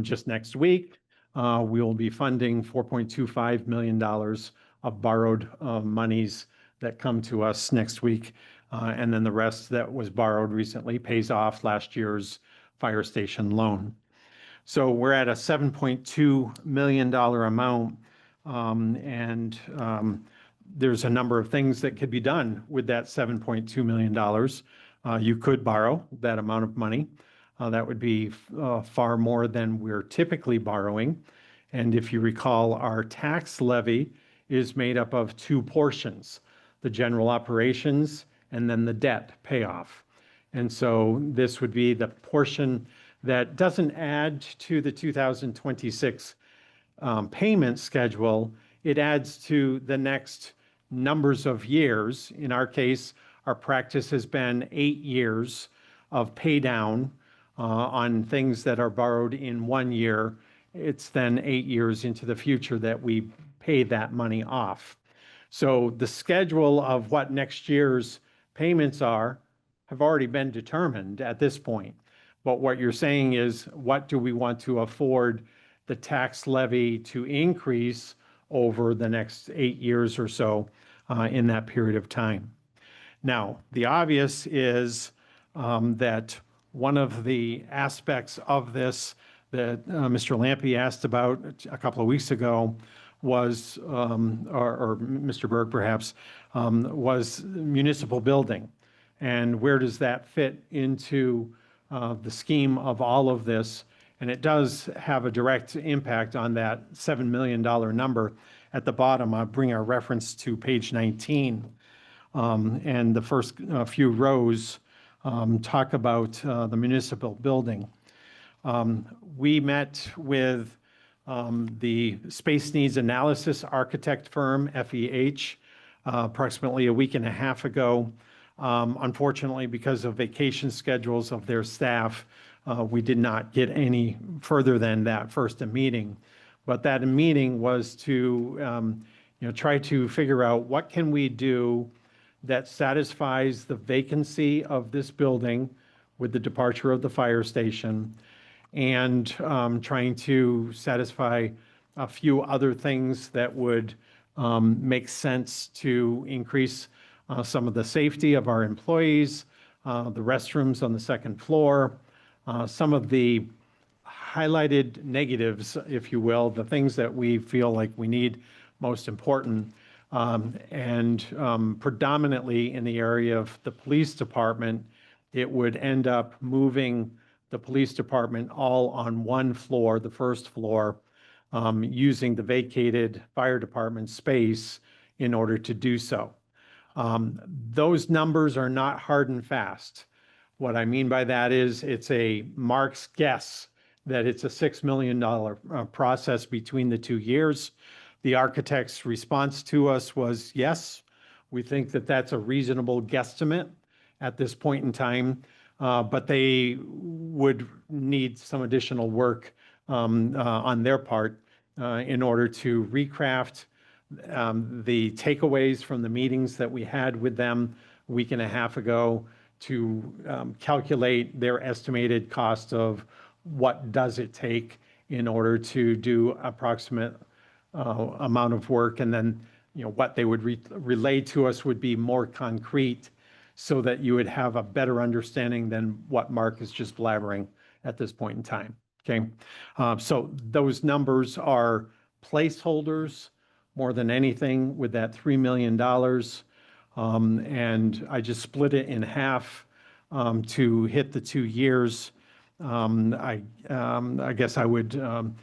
Just next week, we will be funding $4.25 million of borrowed monies that come to us next week. And then the rest that was borrowed recently pays off last year's fire station loan. So we're at a $7.2 million amount. There's a number of things that could be done with that $7.2 million. You could borrow that amount of money. That would be far more than we're typically borrowing. And if you recall, our tax levy is made up of two portions, the general operations and then the debt payoff. And so this would be the portion that doesn't add to the 2026 payment schedule. It adds to the next numbers of years. In our case, our practice has been 8 years of pay down on things that are borrowed in 1 year. It's then 8 years into the future that we pay that money off. So the schedule of what next year's payments are have already been determined at this point. But what you're saying is, what do we want to afford the tax levy to increase over the next 8 years or so in that period of time? Now, the obvious is that one of the aspects of this that Mr. Lampy asked about a couple of weeks ago was, or Mr. Berg perhaps, was municipal building. And where does that fit into the scheme of all of this? And it does have a direct impact on that $7 million number at the bottom. I'll bring our reference to page 19. And the first few rows talk about the municipal building. We met with the Space Needs Analysis Architect firm, FEH, approximately a week and a half ago. Unfortunately, because of vacation schedules of their staff, we did not get any further than that first meeting. But that meeting was to try to figure out what can we do that satisfies the vacancy of this building with the departure of the fire station, and trying to satisfy a few other things that would make sense to increase some of the safety of our employees, the restrooms on the second floor, some of the highlighted negatives, if you will, the things that we feel like we need most important, and predominantly in the area of the police department, it would end up moving the police department all on one floor, the first floor, using the vacated fire department space in order to do so. Those numbers are not hard and fast. What I mean by that is it's a Mark's guess that it's a $6 million process between the 2 years. The architect's response to us was, yes, we think that that's a reasonable guesstimate at this point in time, but they would need some additional work on their part in order to recraft the takeaways from the meetings that we had with them a week and a half ago, to calculate their estimated cost of what does it take in order to do approximate amount of work. And then, what they would relay to us would be more concrete, so that you would have a better understanding than what Mark is just blabbering at this point in time. Okay. So those numbers are placeholders more than anything with that $3 million. And I just split it in half to hit the 2 years. I guess I would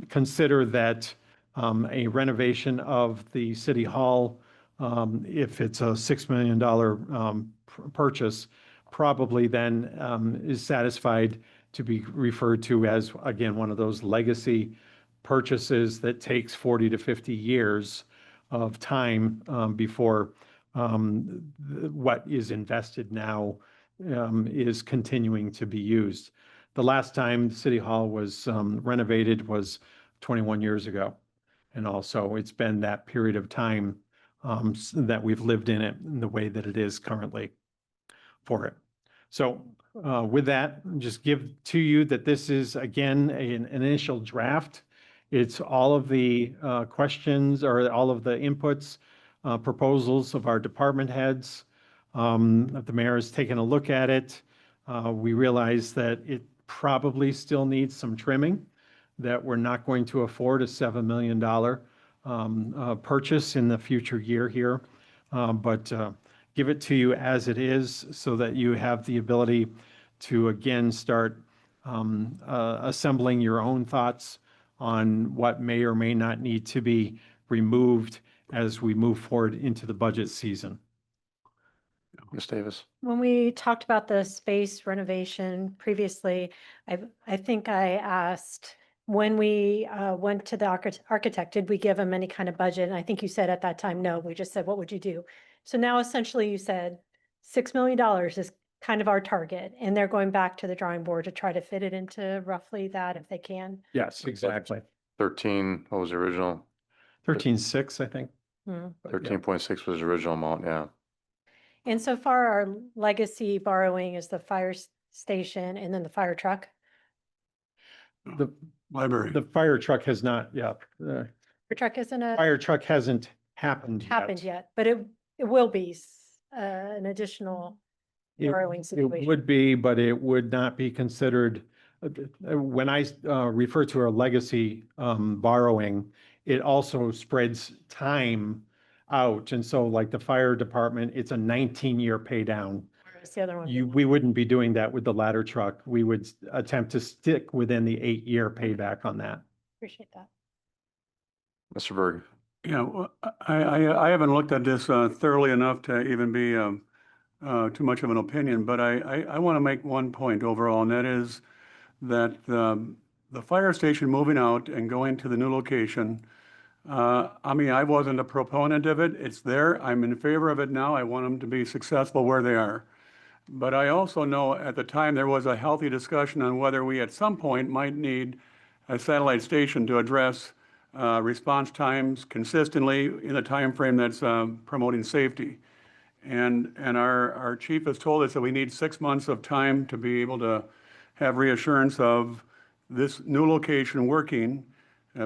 consider that a renovation of the city hall, if it's a $6 million purchase, probably then is satisfied to be referred to as, again, one of those legacy purchases that takes 40 to 50 years of time before what is invested now is continuing to be used. The last time City Hall was renovated was 21 years ago. And also it's been that period of time that we've lived in it in the way that it is currently for it. So with that, just give to you that this is, again, an initial draft. It's all of the questions or all of the inputs, proposals of our department heads. The mayor has taken a look at it. We realize that it probably still needs some trimming, that we're not going to afford a $7 million purchase in the future year here. But give it to you as it is, so that you have the ability to, again, start assembling your own thoughts on what may or may not need to be removed as we move forward into the budget season. Ms. Davis? When we talked about the space renovation previously, I think I asked, when we went to the architect, did we give him any kind of budget? And I think you said at that time, no, we just said, what would you do? So now essentially you said $6 million is kind of our target, and they're going back to the drawing board to try to fit it into roughly that if they can. Yes, exactly. 13, what was the original? 13.6, I think. Hmm. 13.6 was the original amount, yeah. And so far, our legacy borrowing is the fire station and then the fire truck. The, Library. the fire truck has not, yeah, the Fire truck isn't a fire truck hasn't happened yet. happened yet, but it will be an additional borrowing It situation. would be, but it would not be considered, when I refer to a legacy borrowing, it also spreads time out. And so like the fire department, it's a 19-year pay down. Whereas the other one. We wouldn't be doing that with the ladder truck. We would attempt to stick within the 8-year payback on that. Appreciate that. Mr. Berg. Yeah, well, I haven't looked at this thoroughly enough to even be too much of an opinion, but I want to make one point overall, and that is that the fire station moving out and going to the new location, I mean, I wasn't a proponent of it. It's there. I'm in favor of it now. I want them to be successful where they are. But I also know at the time there was a healthy discussion on whether we at some point might need a satellite station to address response times consistently in a time frame that's promoting safety. And our chief has told us that we need 6 months of time to be able to have reassurance of this new location working.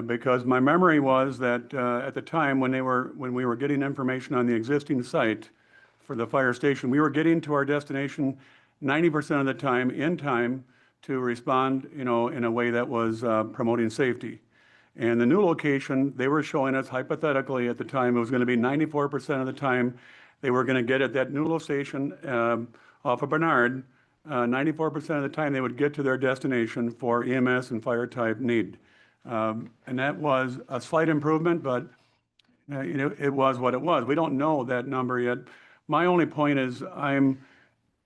Because my memory was that at the time when we were getting information on the existing site for the fire station, we were getting to our destination 90% of the time in time to respond, in a way that was promoting safety. And the new location, they were showing us hypothetically at the time, it was going to be 94% of the time they were going to get at that new location off of Bernard. 94% of the time they would get to their destination for EMS and fire type need. And that was a slight improvement, but it was what it was. We don't know that number yet. My only point is I'm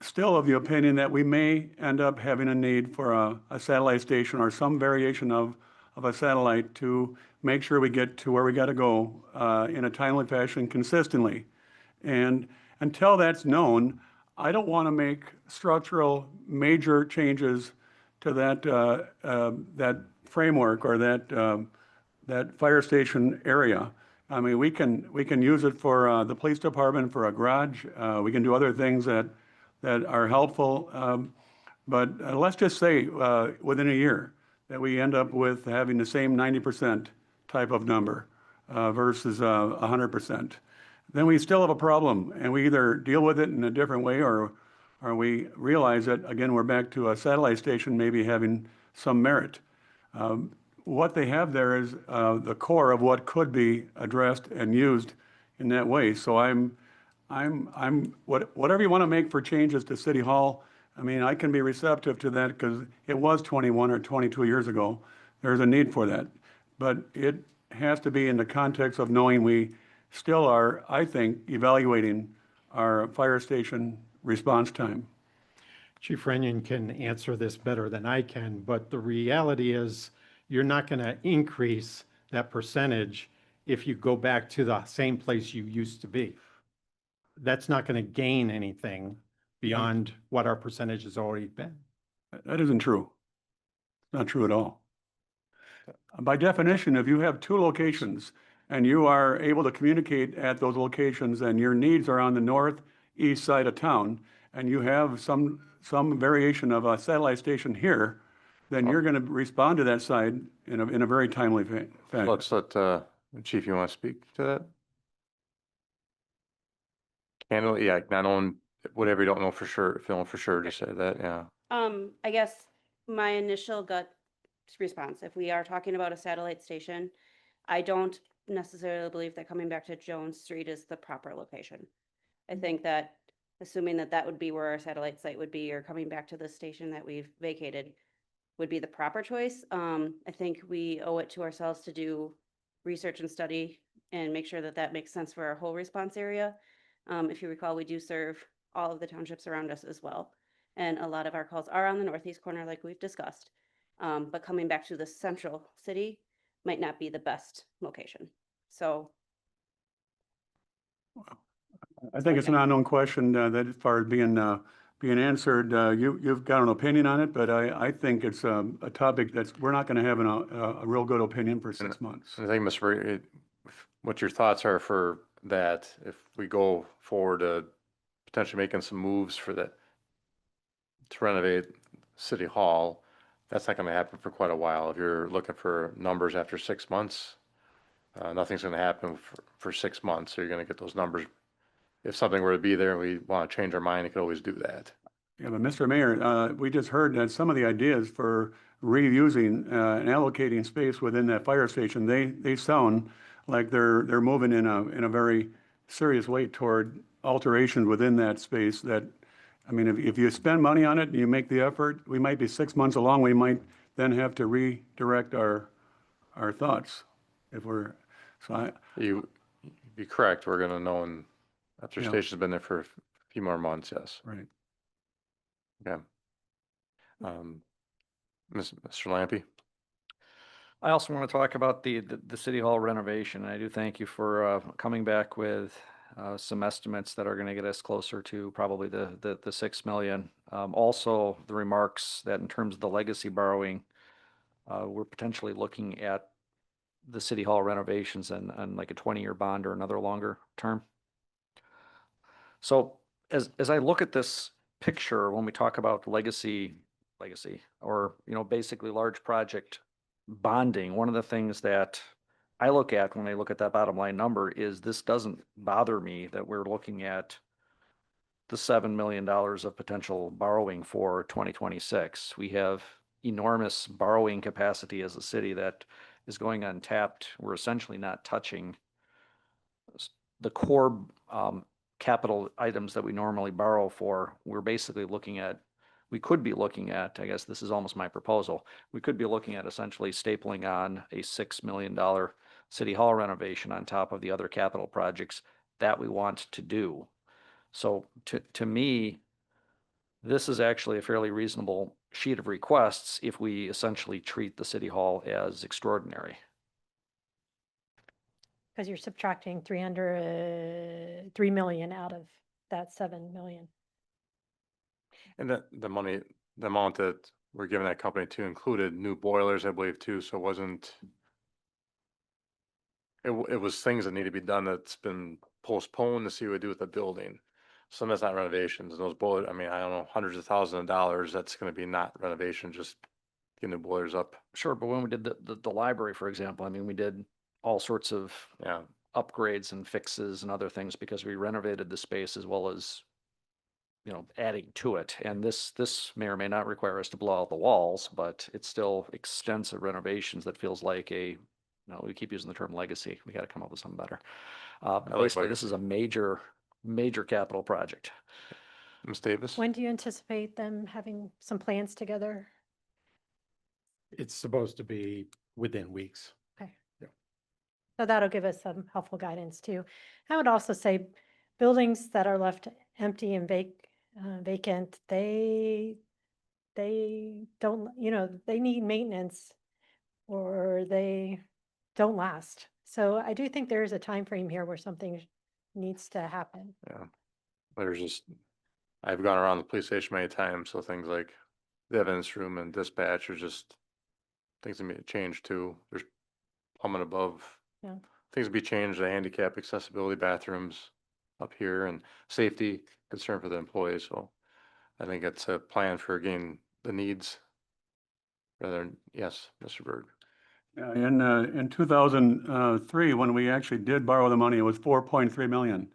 still of the opinion that we may end up having a need for a satellite station or some variation of a satellite to make sure we get to where we got to go in a timely fashion consistently. And until that's known, I don't want to make structural major changes to that framework or that fire station area. I mean, we can use it for the police department, for a garage. We can do other things that are helpful. But let's just say within a year that we end up with having the same 90% type of number versus 100%. Then we still have a problem, and we either deal with it in a different way or we realize that, again, we're back to a satellite station maybe having some merit. What they have there is the core of what could be addressed and used in that way. So whatever you want to make for changes to City Hall, I mean, I can be receptive to that because it was 21 or 22 years ago. There's a need for that. But it has to be in the context of knowing we still are, I think, evaluating our fire station response time. Chief Renyon can answer this better than I can, but the reality is you're not going to increase that percentage if you go back to the same place you used to be. That's not going to gain anything beyond what our percentage has already been. That isn't true. Not true at all. By definition, if you have 2 locations and you are able to communicate at those locations and your needs are on the northeast side of town and you have some variation of a satellite station here, then you're going to respond to that side in a very timely fashion. Let's let, Chief, you want to speak to that? Candidly, yeah, not on whatever you don't know for sure, if you don't know for sure, just say that, yeah. I guess my initial gut response, if we are talking about a satellite station, I don't necessarily believe that coming back to Jones Street is the proper location. I think that assuming that would be where our satellite site would be, or coming back to the station that we've vacated would be the proper choice. I think we owe it to ourselves to do research and study and make sure that that makes sense for our whole response area. If you recall, we do serve all of the townships around us as well. And a lot of our calls are on the northeast corner like we've discussed. But coming back to the central city might not be the best location. So. I think it's an unknown question that as far as being answered, you've got an opinion on it, but I think it's a topic we're not going to have a real good opinion for 6 months. I think, Mr. Berg, what your thoughts are for that, if we go forward to potentially making some moves for that, to renovate City Hall, that's not gonna happen for quite a while. If you're looking for numbers after 6 months, nothing's gonna happen for 6 months, so you're gonna get those numbers. If something were to be there and we wanna change our mind, you could always do that. Yeah, but Mr. Mayor, we just heard that some of the ideas for reusing and allocating space within that fire station, they sound like they're moving in a very serious way toward alterations within that space that, I mean, if you spend money on it and you make the effort, we might be 6 months along, we might then have to redirect our thoughts if we're, so You'd be correct, we're gonna know after Yeah. station's been there for a few more months, yes. right. Okay. Mr. Lampy? I also want to talk about the City Hall renovation. I do thank you for coming back with some estimates that are going to get us closer to probably the 6 million. Also, the remarks that in terms of the legacy borrowing, we're potentially looking at the City Hall renovations and like a 20-year bond or another longer term. So as I look at this picture, when we talk about legacy, or, you know, basically large project bonding, one of the things that I look at when I look at that bottom line number is this doesn't bother me that we're looking at the $7 million of potential borrowing for 2026. We have enormous borrowing capacity as a city that is going untapped. We're essentially not touching the core capital items that we normally borrow for. We're basically looking at, we could be looking at, I guess this is almost my proposal, we could be looking at essentially stapling on a $6 million City Hall renovation on top of the other capital projects that we want to do. So to me, this is actually a fairly reasonable sheet of requests if we essentially treat the City Hall as extraordinary. Because you're subtracting 3 million out of that 7 million. And the money, the amount that we're giving that company to included new boilers, I believe, too, so it wasn't. It was things that need to be done that's been postponed to see what we do with the building. Some that's not renovations, and those boilers, I mean, I don't know, hundreds of thousands of dollars, that's gonna be not renovation, just getting the boilers up. Sure, but when we did the library, for example, I mean, we did all sorts of Yeah, upgrades and fixes and other things because we renovated the space as well as, you know, adding to it. And this may or may not require us to blow out the walls, but it's still extensive renovations that feels like we keep using the term legacy. We got to come up with something better. Basically, this is a major capital project. Ms. Davis? When do you anticipate them having some plans together? It's supposed to be within weeks. Okay. Yeah. So that'll give us some helpful guidance too. I would also say buildings that are left empty and vacant, they don't, they need maintenance or they don't last. So I do think there is a time frame here where something needs to happen. Yeah, I've gone around the police station many times, so things like the evidence room and dispatch are just things that need to change too. There's plumbing above. Yeah. Things to be changed, the handicap accessibility bathrooms up here and safety concern for the employees, so I think it's a plan for getting the needs rather than, yes, Mr. Berg. In 2003, when we actually did borrow the money, it was 4.3 million.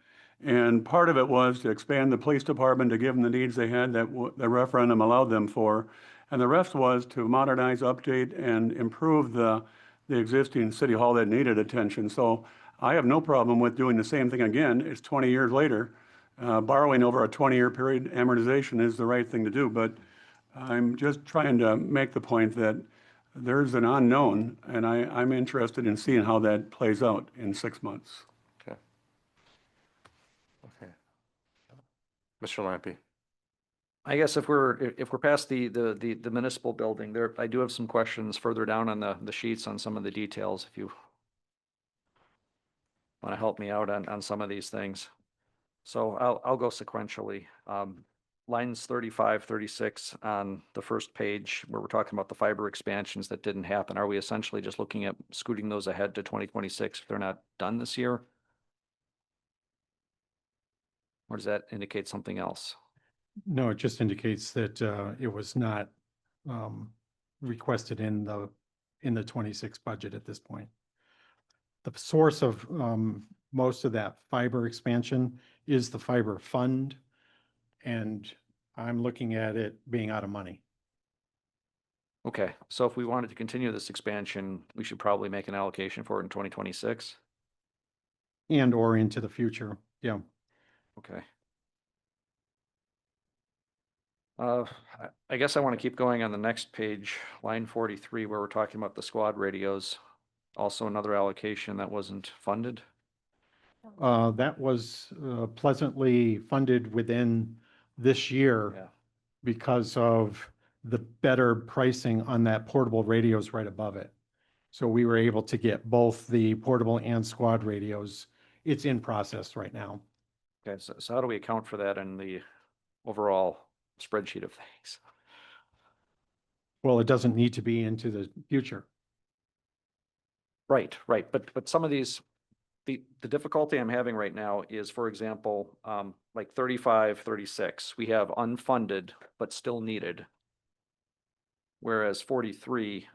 And part of it was to expand the police department to give them the needs they had that the referendum allowed them for. And the rest was to modernize, update, and improve the existing city hall that needed attention. So I have no problem with doing the same thing again. It's 20 years later. Borrowing over a 20-year period, amortization is the right thing to do. But I'm just trying to make the point that there's an unknown, and I'm interested in seeing how that plays out in 6 months. Okay. Mr. Lampy. I guess if we're past the municipal building there, I do have some questions further down on the sheets on some of the details, if you want to help me out on some of these things. So I'll go sequentially. Lines 35, 36 on the first page where we're talking about the fiber expansions that didn't happen. Are we essentially just looking at scooting those ahead to 2026 if they're not done this year? Or does that indicate something else? No, it just indicates that it was not requested in the 26 budget at this point. The source of most of that fiber expansion is the fiber fund. And I'm looking at it being out of money. Okay, so if we wanted to continue this expansion, we should probably make an allocation for it in 2026. And or into the future, yeah. Okay. I guess I want to keep going on the next page, line 43, where we're talking about the squad radios. Also another allocation that wasn't funded. That was pleasantly funded within this year Yeah. because of the better pricing on that portable radios right above it. So we were able to get both the portable and squad radios. It's in process right now. Okay, so how do we account for that in the overall spreadsheet of things? Well, it doesn't need to be into the future. Right, right, but some of these, the difficulty I'm having right now is, for example, like 35, 36, we have unfunded but still needed. Whereas 43,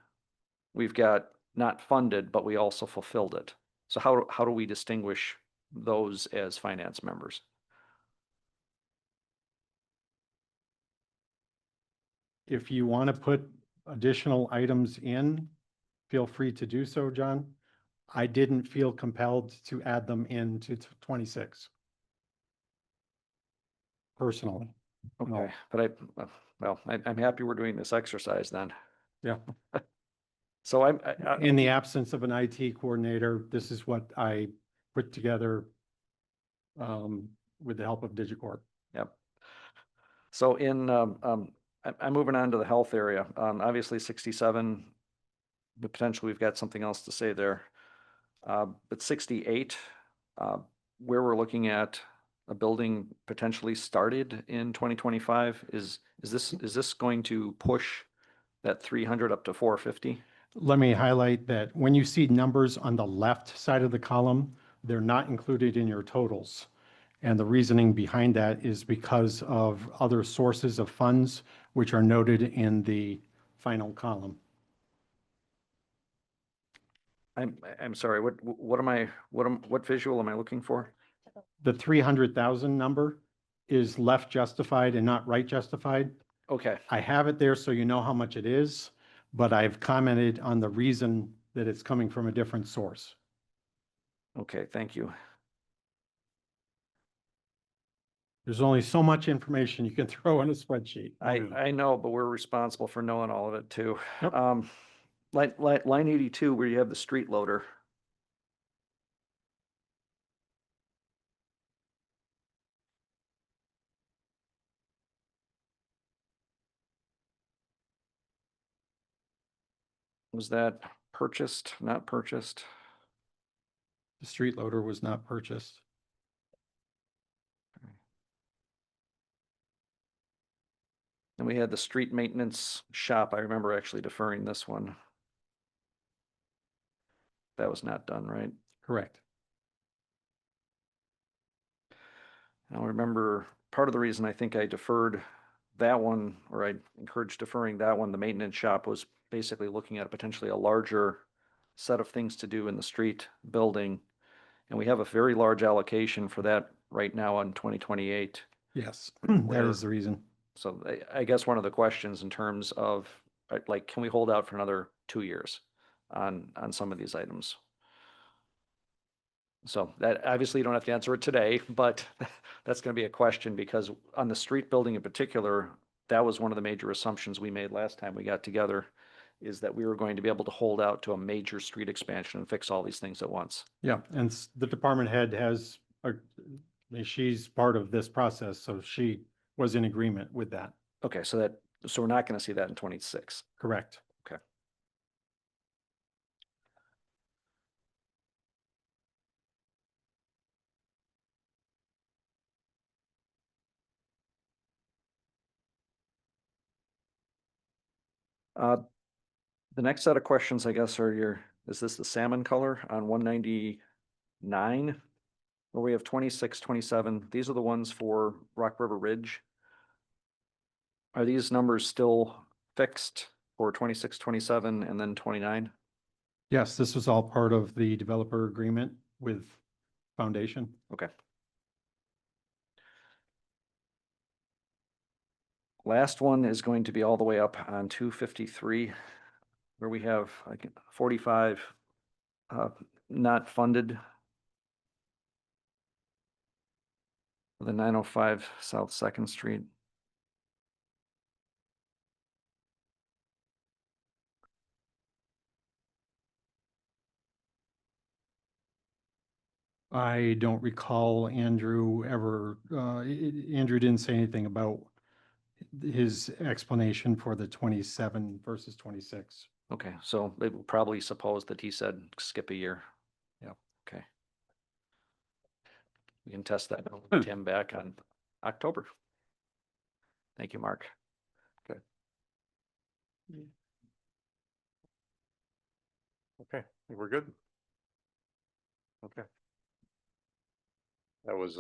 we've got not funded, but we also fulfilled it. So how do we distinguish those as finance members? If you want to put additional items in, feel free to do so, John. I didn't feel compelled to add them into 26. Personally. Okay, No. but I'm happy we're doing this exercise then. Yeah. So In the absence of an IT coordinator, this is what I put together with the help of Digicorp. Yep. So I'm moving on to the health area. Obviously 67, but potentially we've got something else to say there. But 68, where we're looking at a building potentially started in 2025, is this going to push that 300 up to 450? Let me highlight that when you see numbers on the left side of the column, they're not included in your totals. And the reasoning behind that is because of other sources of funds, which are noted in the final column. I'm sorry, what visual am I looking for? The 300,000 number is left justified and not right justified. Okay, I have it there so you know how much it is, but I've commented on the reason that it's coming from a different source. okay, thank you. There's only so much information you can throw in a spreadsheet. I know, but we're responsible for knowing all of it too. Yep. Line 82, where you have the street loader. Was that purchased, not purchased? The street loader was not purchased. And we had the street maintenance shop. I remember actually deferring this one. That was not done, right? Correct. Now remember, part of the reason I think I deferred that one, or I encouraged deferring that one, the maintenance shop, was basically looking at potentially a larger set of things to do in the street building. And we have a very large allocation for that right now on 2028. Yes, that Where- is the reason. So I guess one of the questions in terms of, like, can we hold out for another 2 years on some of these items? So that, obviously you don't have to answer it today, but that's going to be a question, because on the street building in particular, that was one of the major assumptions we made last time we got together, is that we were going to be able to hold out to a major street expansion and fix all these things at once. Yeah, and the department head has, she's part of this process, so she was in agreement with that. Okay, so we're not going to see that in 26. Correct. Okay. The next set of questions, I guess, are is this the salmon color on 199? Where we have 26, 27. These are the ones for Rock River Ridge. Are these numbers still fixed for 26, 27, and then 29? Yes, this was all part of the developer agreement with Foundation. Okay. Last one is going to be all the way up on 253, where we have like 45 not funded. The 905 South Second Street. I don't recall Andrew ever, Andrew didn't say anything about his explanation for the 27 versus 26. Okay, so they will probably suppose that he said skip a year. Yeah. Okay. We can test that with Tim back on October. Thank you, Mark. Okay, I think we're good. Okay. That was,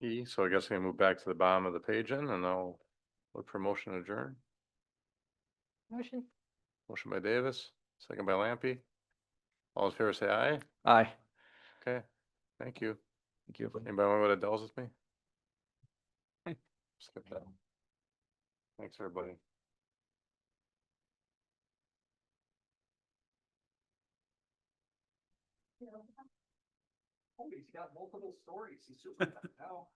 E, so I guess we can move back to the bottom of the page then, and I'll look for motion to adjourn. Motion. Motion by Davis, second by Lampy. All in favor, say aye. Aye. Okay, thank you. Thank you. Anybody want to go to Dell's with me? Skip that. Thanks, everybody. Oh, he's got multiple stories. He's super now.